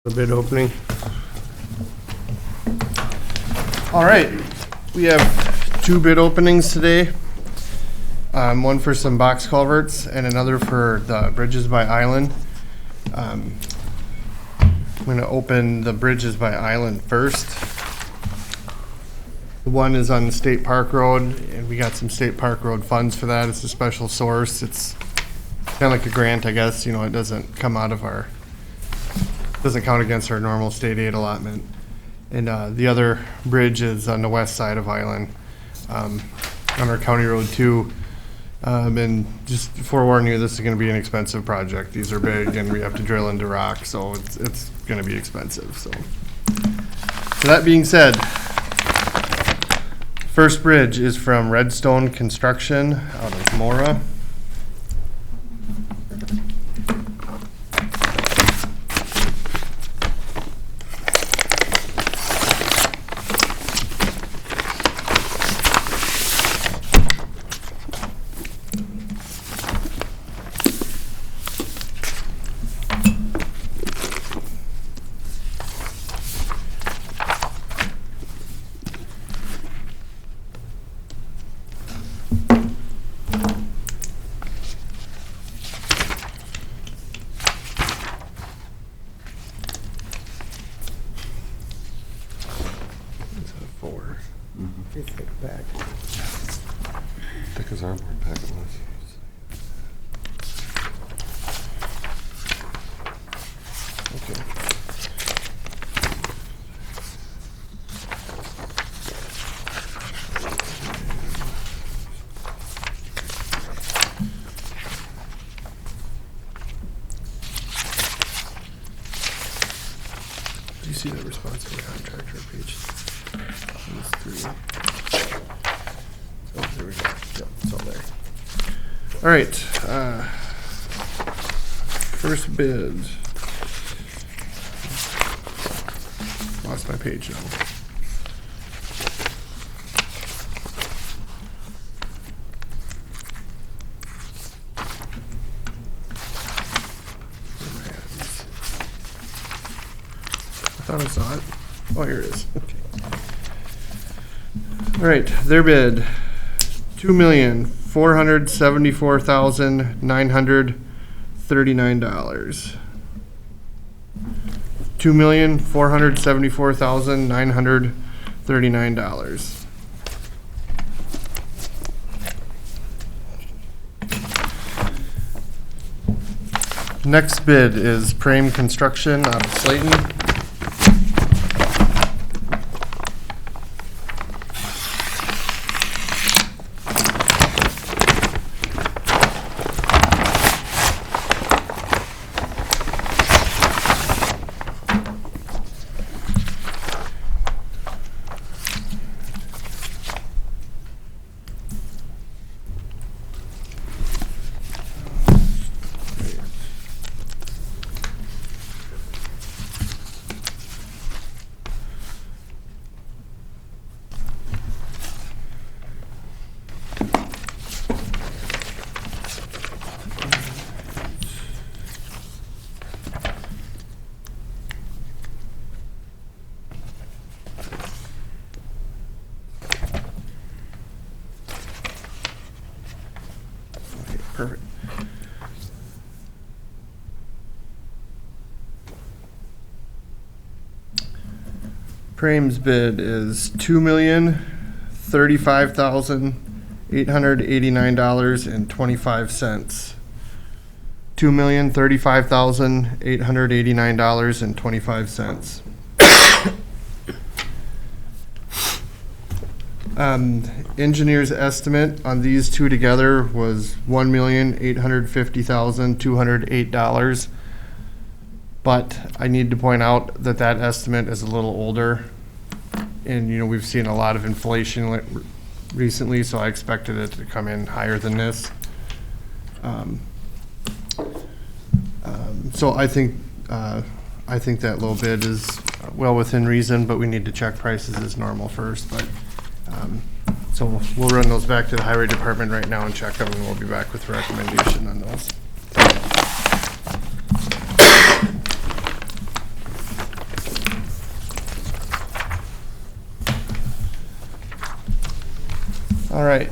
the bid opening. All right, we have 2 bid openings today. One for some box culverts and another for the bridges by island. I'm gonna open the bridges by island first. One is on the State Park Road, and we got some State Park Road funds for that. It's a special source. It's kind of like a grant, I guess. You know, it doesn't come out of our, doesn't count against our normal state aid allotment. And the other bridge is on the west side of Island, on our County Road 2. And just forewarn you, this is gonna be an expensive project. These are big, and we have to drill into rock, so it's gonna be expensive, so. So that being said, first bridge is from Redstone Construction out of Mora. Thick as armboard packet was. Okay. Do you see the response to the contractor page? These 3. Oh, there we go. Yep, it's all there. All right. First bid. Lost my page now. I thought I saw it. Oh, here it is. Okay. All right, their bid, $2,474,939. $2,474,939. Next bid is Prame Construction out of Slayton. Perfect. Prame's bid is $2,035,889.25. $2,035,889.25. Engineer's estimate on these two together was $1,850,208. But I need to point out that that estimate is a little older. And, you know, we've seen a lot of inflation recently, so I expected it to come in higher than this. So I think that low bid is well within reason, but we need to check prices as normal first. But so we'll run those back to the highway department right now and check them, and we'll be back with a recommendation on those. All right.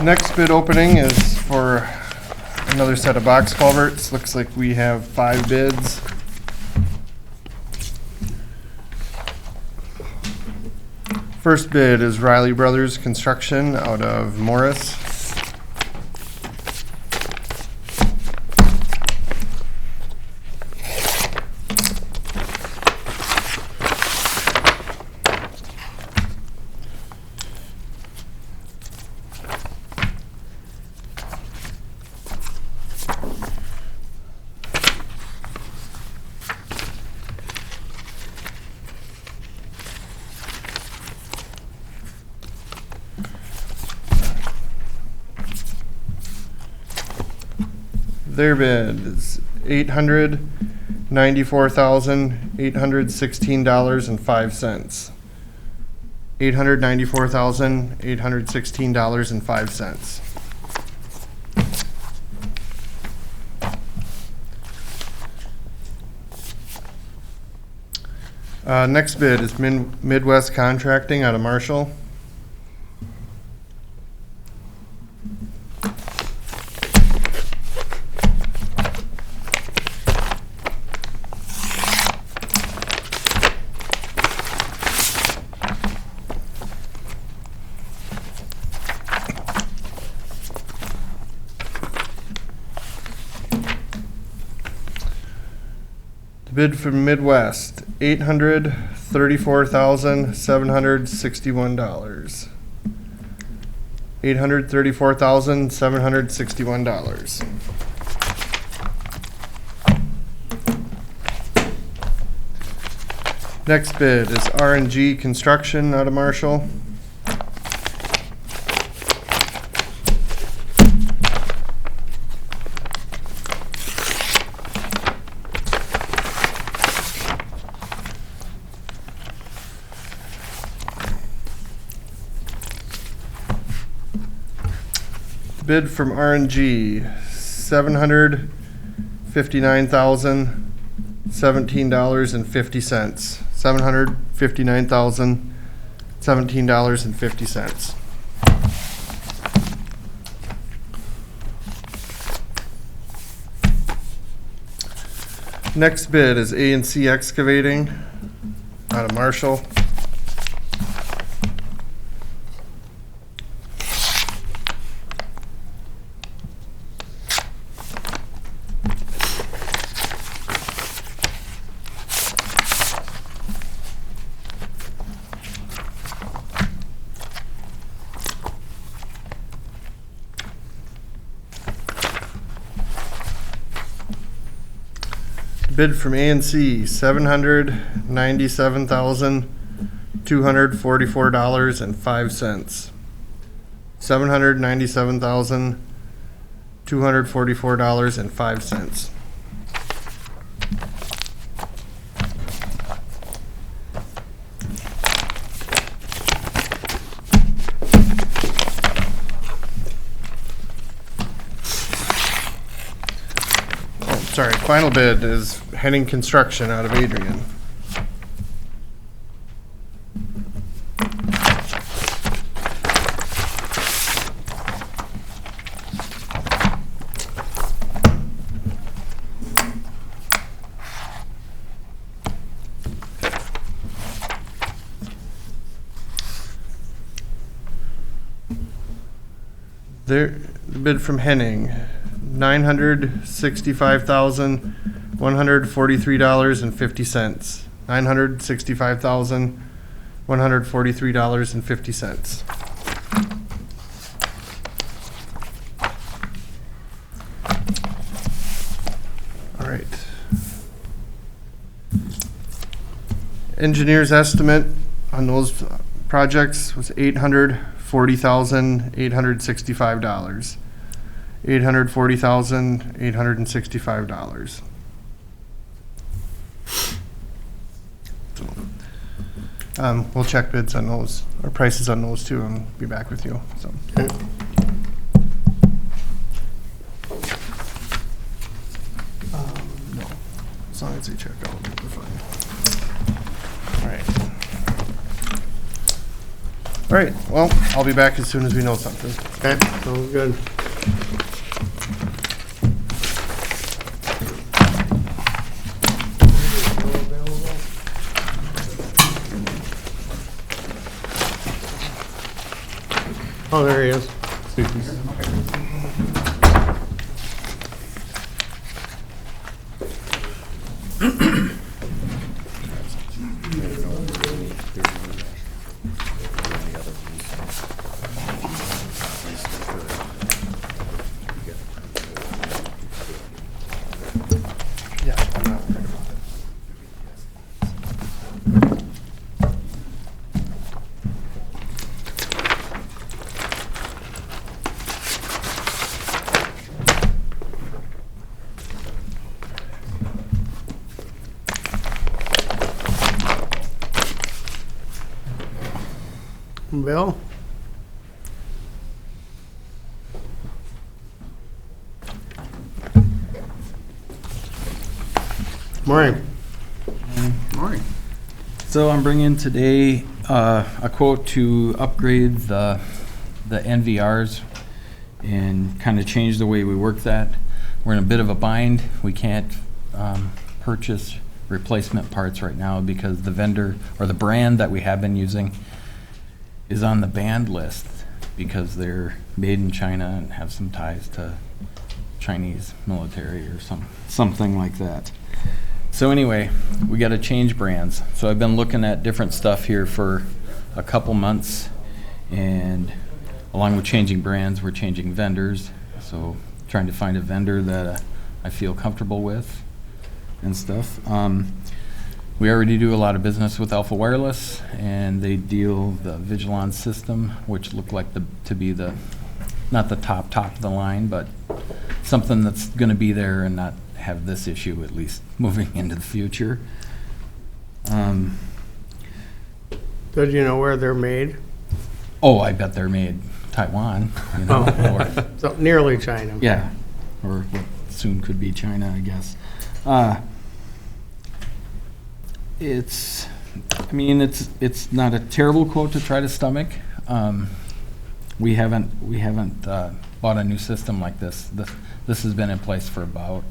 Next bid opening is for another set of box culverts. Looks like we have 5 bids. First bid is Riley Brothers Construction out of Morris. Their bid is $894,816.05. $894,816.05. Next bid is Midwest Contracting out of Marshall. Bid from Midwest, $834,761. $834,761. Next bid is R&G Construction out of Marshall. Bid from R&G, $759,017.50. $759,017.50. Next bid is A&C Excavating out of Marshall. Bid from A&C, $797,244.05. $797,244.05. Sorry, final bid is Henning Construction out of Adrian. The bid from Henning, $965,143.50. $965,143.50. All right. Engineer's estimate on those projects was $840,865. $840,865. We'll check bids on those, or prices on those too, and be back with you, so. No. As long as they check out, we're fine. All right. All right, well, I'll be back as soon as we know something. Okay, sounds good. Oh, there he is. Yeah, I'm not worried about it. Bill? Morning. Morning. So I'm bringing today a quote to upgrade the NVRs and kind of change the way we work that. We're in a bit of a bind. We can't purchase replacement parts right now because the vendor or the brand that we have been using is on the banned list because they're made in China and have some ties to Chinese military or something like that. So anyway, we got to change brands. So I've been looking at different stuff here for a couple months, and along with changing brands, we're changing vendors. So trying to find a vendor that I feel comfortable with and stuff. We already do a lot of business with Alpha Wireless, and they deal the Vigilon system, which looked like to be the, not the top of the line, but something that's going to be there and not have this issue at least moving into the future. Did you know where they're made? Oh, I bet they're made Taiwan, you know, or, So nearly China. yeah, or what soon could be China, I guess. I mean, it's not a terrible quote to try to stomach. We haven't bought a new system like this. This has been in place for about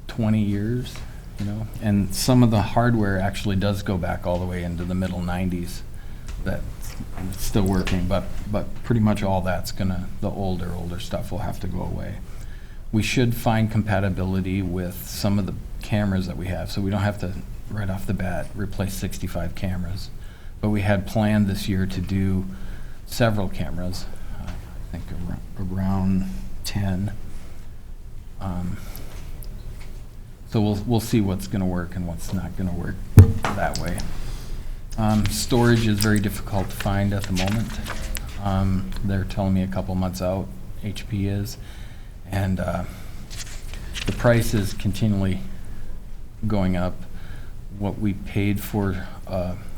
20 years, you know, and some of the hardware actually does go back all the way into the middle 90s. That's still working, but pretty much all that's the older stuff will have to go away. We should find compatibility with some of the cameras that we have, so we don't have to right off the bat replace 65 cameras. But we had planned this year to do several cameras, I think around 10. So we'll see what's going to work and what's not going to work that way. Storage is very difficult to find at the moment. They're telling me a couple months out, HP is, and the price is continually going up. What we paid for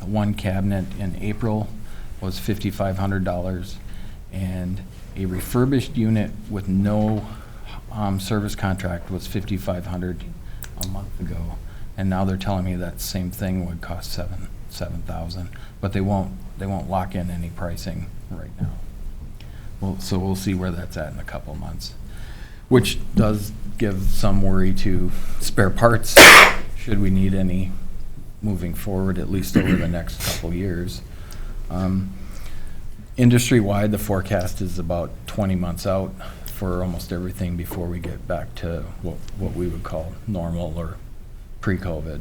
one cabinet in April was $5,500, and a refurbished unit with no service contract was $5,500 a month ago, and now they're telling me that same thing would cost $7,000, but they won't lock in any pricing right now. So we'll see where that's at in a couple of months, which does give some worry to spare parts should we need any moving forward, at least over the next couple years. Industry-wide, the forecast is about 20 months out for almost everything before we get back to what we would call normal or pre-COVID.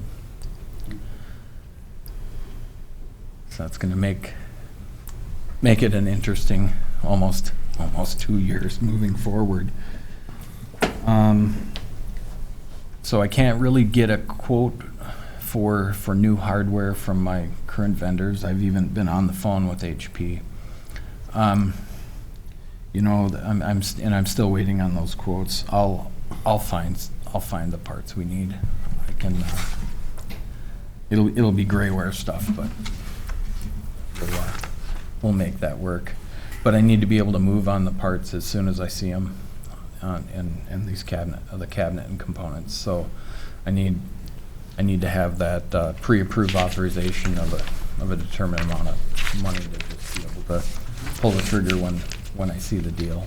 So that's going to make it an interesting almost 2 years moving forward. So I can't really get a quote for new hardware from my current vendors. I've even been on the phone with HP. You know, I'm still waiting on those quotes. I'll find the parts we need. I can. It'll be grayware stuff, but we'll make that work. But I need to be able to move on the parts as soon as I see them, and these the cabinet and components. So I need to have that pre-approved authorization of a determined amount of money to just be able to pull the trigger when I see the deal.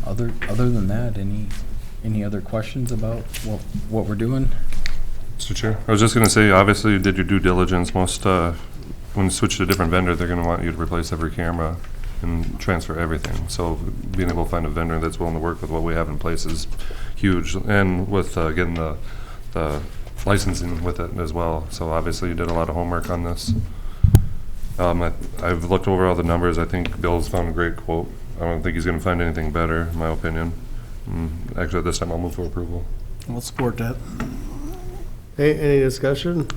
Other than that, any other questions about what we're doing? Mr. Chair, I was just gonna say, obviously you did your due diligence. Most, when you switch to a different vendor, they're gonna want you to replace every camera and transfer everything. So being able to find a vendor that's willing to work with what we have in place is huge. And with getting the licensing with it as well. So obviously you did a lot of homework on this. I've looked over all the numbers. I think Bill's found a great quote. I don't think he's gonna find anything better, in my opinion. Actually, at this time, I'll move for approval. I'll support that. Hey, any discussion?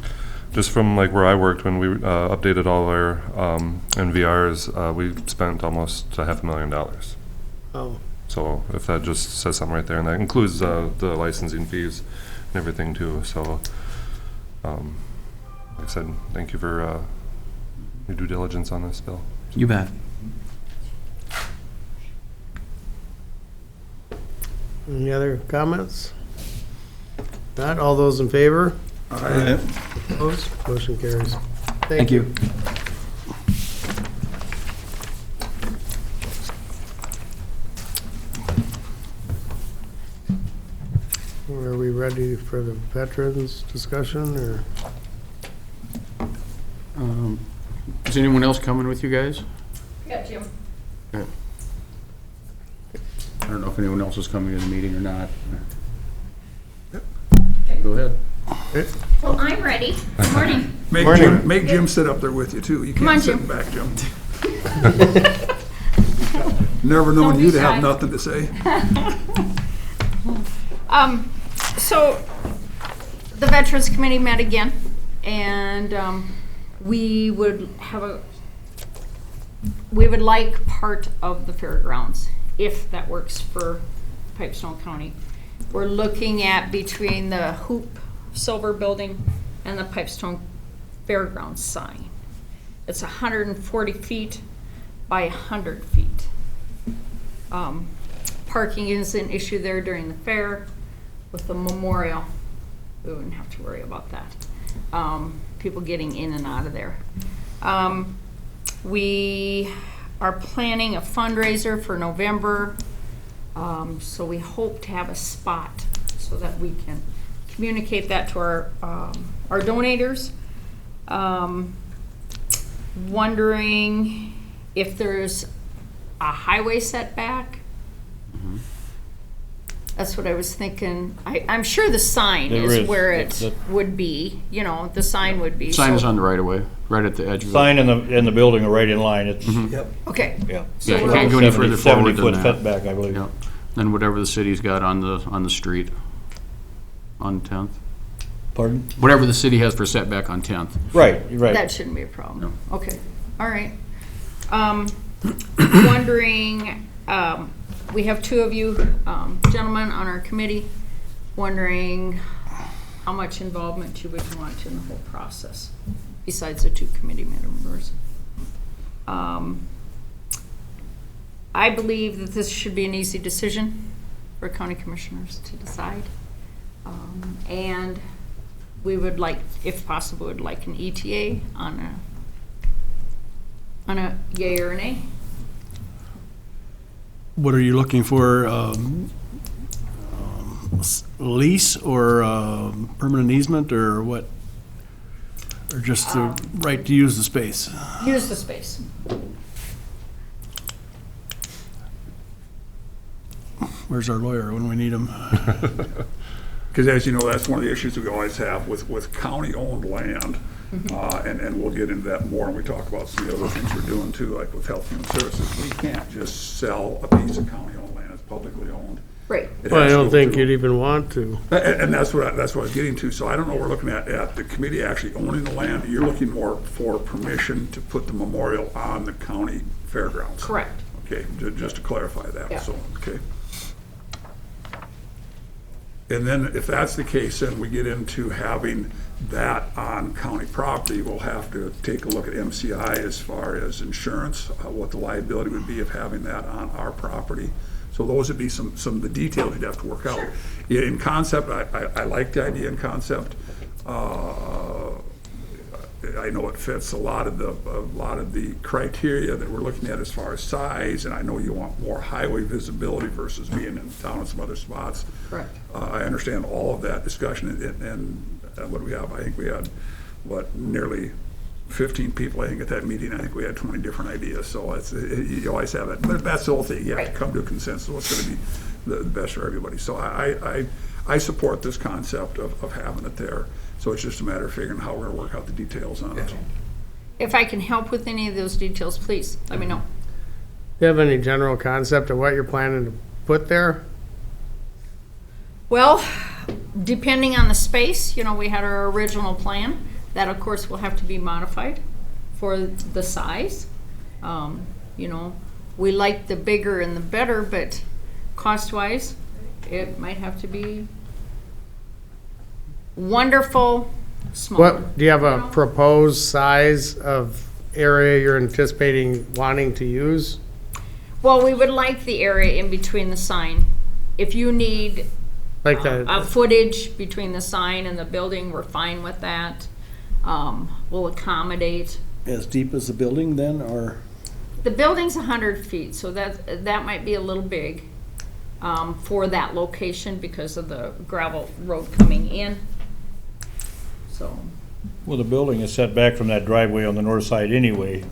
Just from like where I worked, when we updated all our NVRs, we spent almost $500,000. Oh, So if that just says something right there, and that includes the licensing fees and everything too. So, like I said, thank you for your due diligence on this, Bill. You bet. any other comments? Not, all those in favor? Aye. Opposed? Motion carries. Thank you. Are we ready for the veterans discussion, or? Is anyone else coming with you guys? Yeah, Jim. I don't know if anyone else is coming to the meeting or not. Go ahead. Well, I'm ready. Good morning. Make Jim sit up there with you too. You Come on, can't sit Jim. back, Jim. Never known Don't be you to shy. have nothing to say. So the Veterans Committee met again, and we would like part of the fairgrounds, if that works for Pipestone County. We're looking at between the Hoop Silver Building and the Pipestone Fairgrounds sign. It's 140 feet by 100 feet. Parking is an issue there during the fair. With the memorial, we wouldn't have to worry about that. People getting in and out of there. We are planning a fundraiser for November, so we hope to have a spot so that we can communicate that to our donators. Wondering if there's a highway setback. That's what I was thinking. I'm sure the sign There is is. where it would be, the sign would be. Sign is so- on the right of way, right at the edge of it. Sign in the building are right in line. It's, Okay, yeah. Yeah, you we're can't go any 70 further forward 70-foot than that. setback, I believe. Yeah. And whatever the city's got on the street on 10th. Pardon? Whatever the city has for setback on 10th. Right, right. that shouldn't be a problem. No. Okay, all right. Wondering, we have two of you gentlemen on our committee, wondering how much involvement you would want in the whole process, besides the two committee members. I believe that this should be an easy decision for county commissioners to decide. And we would like, if possible, would like an ETA on a yay or a nay. What are you looking for, lease or permanent easement, or what? Or just the right to use the space? Use the space. Where's our lawyer when we need him? Because as you know, that's one of the issues we always have with county-owned land. And we'll get into that more when we talk about some of the other things we're doing too, like with health and human services. We can't just sell a piece of county-owned land, it's publicly owned. Right. It Well, I has to don't go think through- you'd even want to. And that's what I was getting to. So I don't know, we're looking at the committee actually owning the land. You're looking more for permission to put the memorial on the county fairgrounds. Correct. Okay, just to clarify that, Yeah. so, okay. And then if that's the case, then we get into having that on county property. We'll have to take a look at MCI as far as insurance, what the liability would be of having that on our property So those would be some of the details you'd have to work out. Yeah, in concept, I like the idea in concept. I know it fits a lot of the criteria that we're looking at as far as size, and I know you want more highway visibility versus being in town in some other spots. Correct. I understand all of that discussion, and what do we have? I think we had, nearly 15 people, I think, at that meeting. I think we had 20 different ideas, so you always have it. But that's the whole thing. You have to come to a consensus of what's going to be the best for everybody. So I support this concept of having it there. So it's just a matter of figuring how we're going to work out the details on it. If I can help with any of those details, please, let me know. Do you have any general concept of what you're planning to put there? Well, depending on the space, we had our original plan. That, of course, will have to be modified for the size. We like the bigger and the better, but cost-wise, it might have to be wonderful, smaller. What, do you have a proposed size of area you're anticipating wanting to use? Well, we would like the area in between the sign. If you need Like a footage between the sign and the building, we're fine with that. We'll accommodate. As deep as the building then, or? The building's 100 feet, so that might be a little big for that location because of the gravel road coming in. So, Well, the building is set back from that driveway on the north side anyway,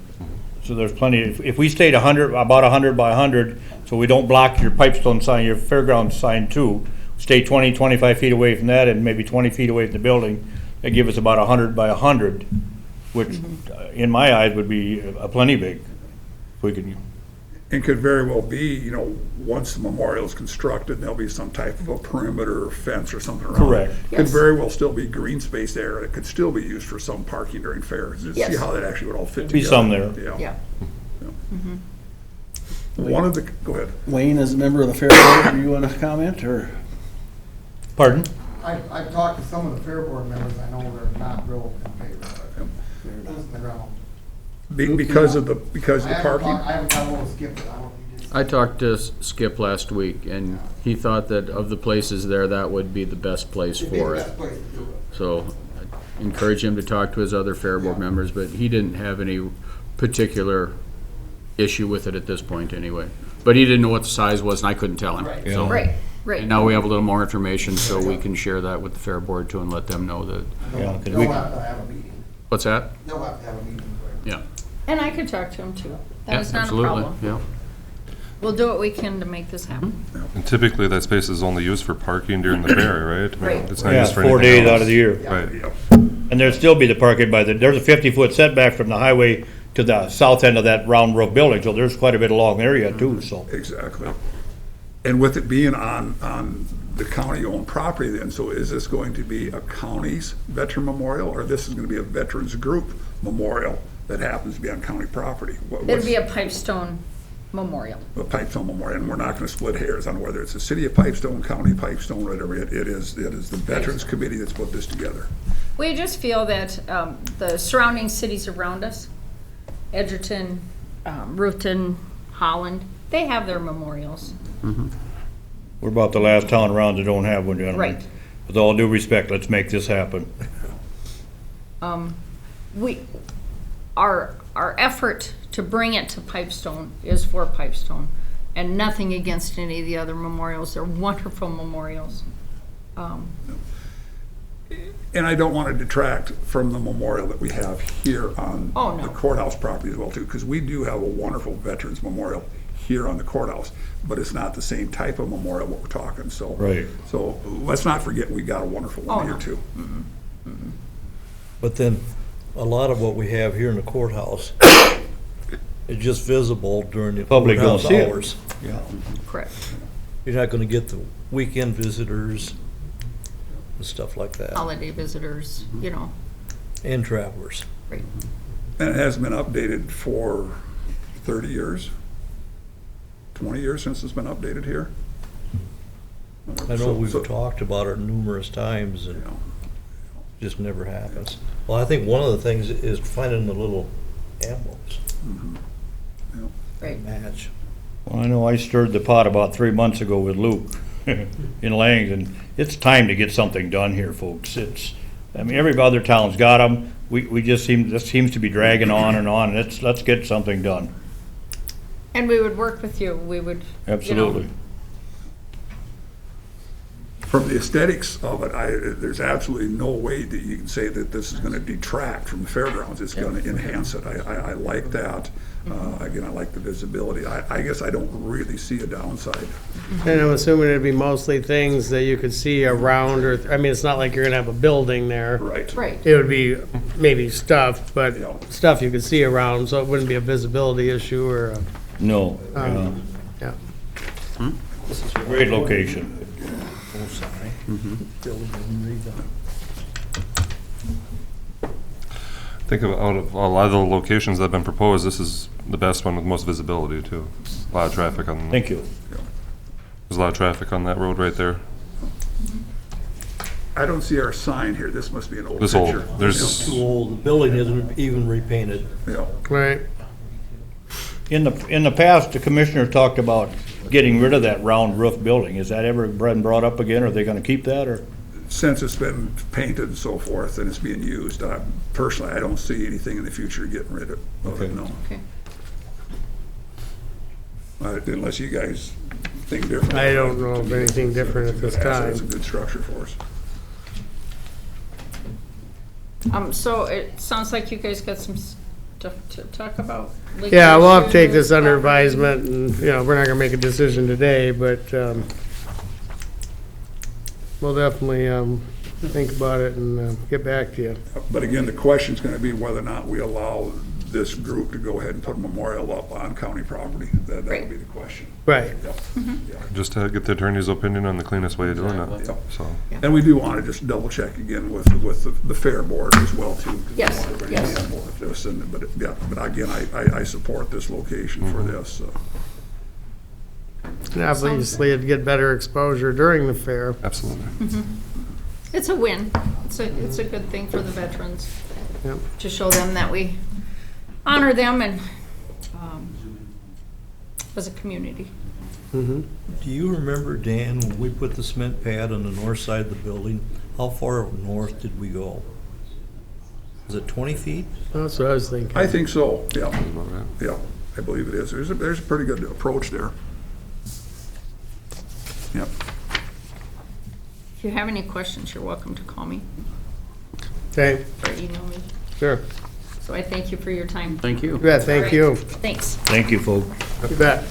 so there's plenty, if we stayed about 100 by 100, so we don't block your Pipestone sign, your fairground sign too, stay 20, 25 feet away from that and maybe 20 feet away from the building, that give us about 100 by 100, which in my eyes would be plenty big. If we could. And could very well be, once the memorial is constructed, there'll be some type of a perimeter or fence or something around it. Correct. Could Yes. very well still be green space there. It could still be used for some parking during fairs. Just Yes. see how that actually would all fit together. Be some there. yeah. Go ahead. Wayne, as a member of the Fair Board, do you want to comment, or? Pardon? I've talked to some of the Fair Board members, I know they're not real in favor of it. Boots in the ground. Because of the parking? I haven't got a hold of Skip, but I don't know if he did. I talked to Skip last week, and he thought that of the places there, that would be the best place It'd be the for it. best place to do it. So I encourage him to talk to his other Fair Board members, but he didn't have any particular issue with it at this point anyway. But he didn't know what the size was, and I couldn't tell him. Right. So- Right, right. And now we have a little more information, so we can share that with the Fair Board too and let them know that, Yeah, 'cause They'll we- have to have a meeting. what's that? They'll have to have a meeting. Yeah. And I could talk to him too. Yeah, That is not a absolutely, problem. yeah. We'll do what we can to make this happen. And typically, that space is only used for parking during the fair, right? I mean, Right. It's not Yeah, used for 4 anything days out else. of the year. Right. Yep. And there'd still be the parking there's a 50-foot setback from the highway to the south end of that round roof building, so there's quite a bit along area too, so. Exactly. And with it being on the county-owned property then, so is this going to be a county's veteran memorial, or this is going to be a veterans group memorial that happens to be on county property? It'd be a Pipestone memorial. A Pipestone memorial, and we're not going to split hairs on whether it's the city of Pipestone, county Pipestone, whatever. It is the Veterans Committee that's put this together. We just feel that the surrounding cities around us, Edgerton, Ruthven, Holland, they have their memorials. We're about the last town around that don't have one, gentlemen. Right. With all due respect, let's make this happen. Our effort to bring it to Pipestone is for Pipestone, and nothing against any of the other memorials. They're wonderful memorials. And I don't want to detract from the memorial that we have here on Oh, no. the courthouse property as well, too, because we do have a wonderful Veterans Memorial here on the courthouse, but it's not the same type of memorial what we're talking, so. Right. So let's not forget, we got a wonderful one here, no. too. But then, a lot of what we have here in the courthouse is just visible during the Public don't courthouse see it. hours. Correct. You're not gonna get the weekend visitors and stuff like that, Holiday visitors, and travelers. Right. And it hasn't been updated for 30 years, 20 years since it's been updated here. I know So- we've so- talked about it numerous times and Yeah. it just never happens. Well, I think one of the things is finding the little emblems Right. that match. Well, I know I stirred the pot about 3 months ago with Luke in Langdon. It's time to get something done here, folks. I mean, every other town's got them. We just this seems to be dragging on, and let's get something done. And we would work with you. We would, Absolutely. From the aesthetics of it, there's absolutely no way that you can say that this is going to detract from the fairgrounds. It's going to enhance it. I like that. Again, I like the visibility. I guess I don't really see a downside. And I'm assuming it'd be mostly things that you could see around, or, I mean, it's not like you're gonna have a building there. Right. right. It would be maybe stuff, but Yeah. stuff you could see around, so it wouldn't be a visibility issue or a, No. yeah. It's a great location. I think out of a lot of the locations that have been proposed, this is the best one with most visibility too. A lot of traffic on. Thank you. There's a lot of traffic on that road right there. I don't see our sign here. This must be an old This picture. old. There's. Too old, the building isn't even repainted. Yeah. Right. In the past, the commissioner talked about getting rid of that round roof building. Is that ever been brought up again? Are they gonna keep that, or? Since it's been painted and so forth and it's being used, personally, I don't see anything in the future getting rid of it, no. Okay. Unless you guys think different. I don't know of anything different at this time. It's a good structure for us. So it sounds like you guys got some stuff to talk about. legal Yeah, we'll have to issues take with this under property. advisement, and, we're not gonna make a decision today, but, we'll definitely, think about it and, get back to you. But again, the question's gonna be whether or not we allow this group to go ahead and put a memorial up on county property. That'll Right. be the question. Right. Yep. Just to get the attorney's opinion on the cleanest way of doing it. Yep. So. And we do want to just double check again with the fair board as well too. 'Cause we Yes, want everybody yes. to be on board with this, but again, I support this location for this. And obviously, it'd get better exposure during the fair. Absolutely. It's a win. It's a good thing for the veterans. Yep. To show them that we honor them and, as a community. Mm-hmm. Do you remember, Dan, when we put the cement pad on the north side of the building, how far north did we go? Was it 20 feet? That's what I was thinking. I think so, yeah. About right. Yeah, I believe it is. There's a pretty good approach there. Yep. If you have any questions, you're welcome to call me Okay, or email me. sure. So I thank you for your time. Thank you. You bet, thank All you. right. Thanks. Thank you, folks. You bet.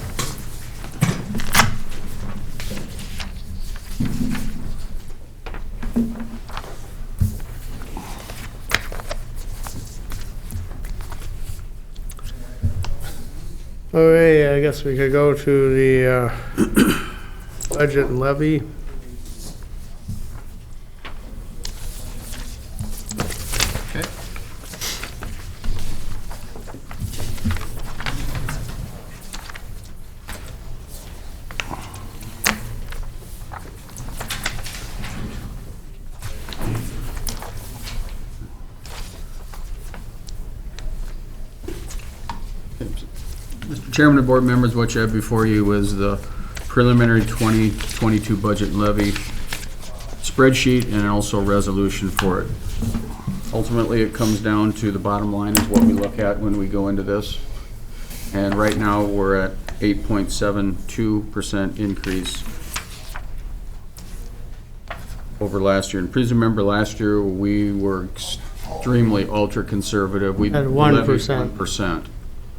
Okay, I guess we could go to the budget and levy. Okay. Mr. Chairman and board members, what you have before you is the preliminary 2022 budget and levy spreadsheet and also resolution for it. Ultimately, it comes down to the bottom line is what we look at when we go into this. And right now, we're at 8.72% increase over last year. And please remember, last year, we were extremely ultra-conservative. We At 1%. levied 1%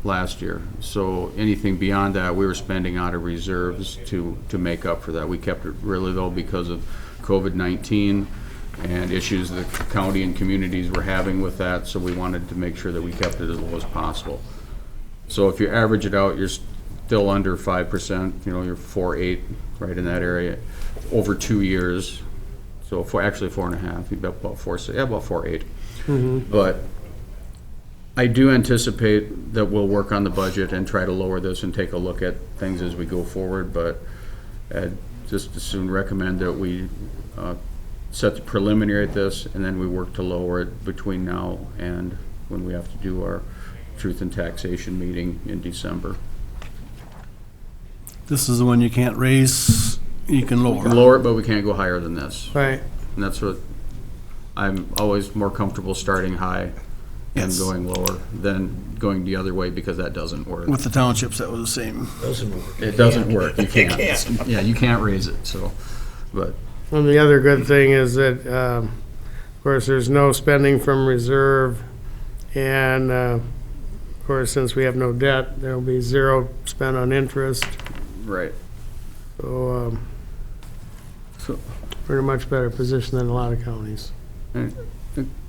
last year. So anything beyond that, we were spending out of reserves to make up for that. We kept it really low because of COVID-19 and issues the county and communities were having with that, so we wanted to make sure that we kept it as low as possible. So if you average it out, you're still under 5%, you're 4.8, right in that area, over 2 years. So actually 4.5, you've got about 4.6, yeah, about 4.8. But I do anticipate that we'll work on the budget and try to lower this and take a look at things as we go forward, but I'd just as soon recommend that we set the preliminary at this, and then we work to lower it between now and when we have to do our truth and taxation meeting in December. This is the one you can't raise, you can lower. Lower it, but we can't go higher than this. Right. And that's what, I'm always more comfortable starting high and Yes. going lower than going the other way, because that doesn't work. With the townships, that was the same. Doesn't work. It doesn't work, you can't. Yeah, you can't raise it, so, but, And the other good thing is that, of course, there's no spending from reserve, and, of course, since we have no debt, there'll be zero spent on interest, right. so, So, we're in a much better position than a lot of counties. a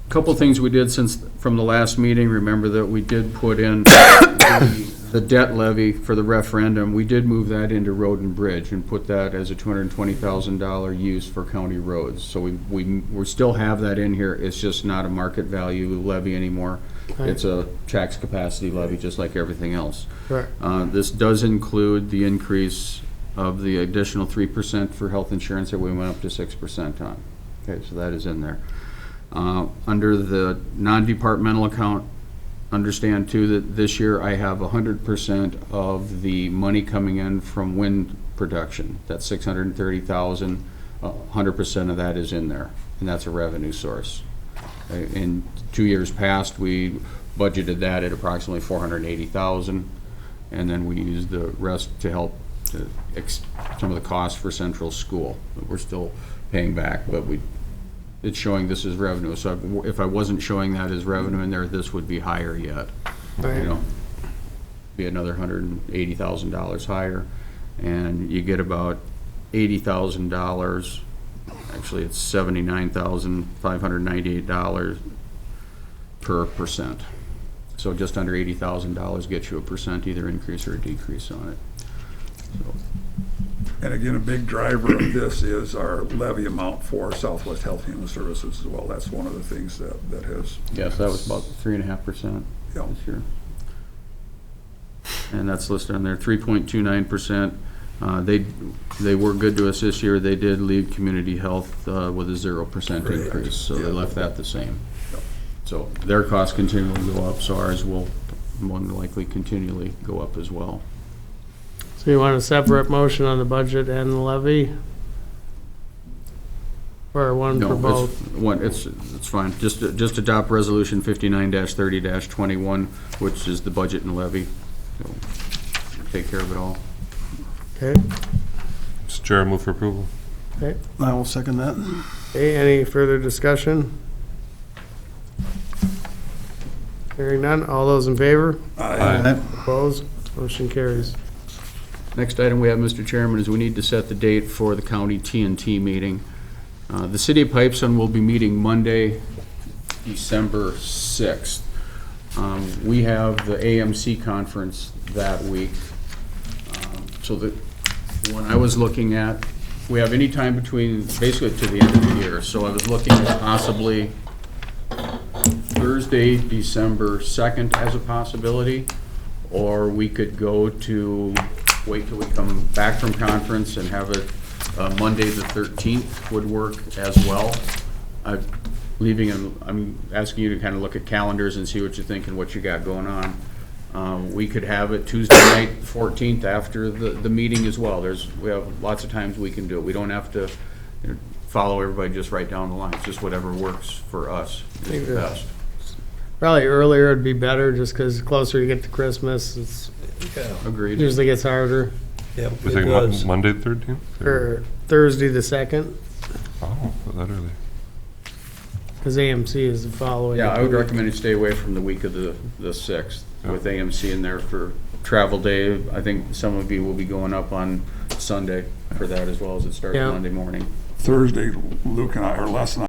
couple things we did from the last meeting, remember that we did put in the debt levy for the referendum. We did move that into road and bridge and put that as a $220,000 use for county roads. So we still have that in here, it's just not a market value levy anymore. Right. It's a tax capacity levy, just like everything else. Correct. This does include the increase of the additional 3% for health insurance that we went up to 6% on. Okay, so that is in there. Under the non-departmental account, understand too that this year I have 100% of the money coming in from wind production. That's 630,000. 100% of that is in there, and that's a revenue source. In 2 years past, we budgeted that at approximately 480,000, and then we used the rest to help some of the costs for central school that we're still paying back, but it's showing this as revenue. So if I wasn't showing that as revenue in there, this would be higher yet. Right. You know, be another $180,000 higher, and you get about $80,000. Actually, it's $79,598 per percent. So just under $80,000 gets you a percent either increase or a decrease on it. So, And again, a big driver of this is our levy amount for Southwest Health and Human Services as well. That's one of the things that has. yes, that was about 3.5% Yeah. this year. And that's listed on there, 3.29%. They were good to us this year. They did leave community health with a 0% increase, so they left that the same. So their costs continually go up, so ours will more than likely continually go up as well. So you want a separate motion on the budget and the levy? Or one for No, both? it's fine. Just adopt resolution 59-30-21, which is the budget and levy. So, take care of it all. Okay, Mr. Chair, I move for approval. okay. I will second that. Okay, any further discussion? Hearing none, all those in favor? Opposed? Motion carries. Next item we have, Mr. Chairman, is we need to set the date for the county TNT meeting. The city of Pipestone will be meeting Monday, December 6th. We have the AMC conference that week. So that when I was looking at, we have any time between, basically to the end of the year. So I was looking at possibly Thursday, December 2nd as a possibility, or we could go to, wait till we come back from conference and have it Monday the 13th would work as well. I'm asking you to kind of look at calendars and see what you think and what you got going on. We could have it Tuesday night, the 14th, after the meeting as well. We have lots of times we can do it. We don't have to follow everybody just right down the line. It's just whatever works for us is the best. Probably earlier would be better, just because the closer you get to Christmas, Agreed. usually gets harder. Yeah, We it think does. Monday the 13th? Or Thursday the 2nd, Oh, that early. because AMC is the following. Yeah, I would recommend you stay away from the week of the 6th with AMC in there for travel day. I think some of you will be going up on Sunday for that as well, as it starts Yeah. Monday morning. Thursday, Luke and I, or Les and I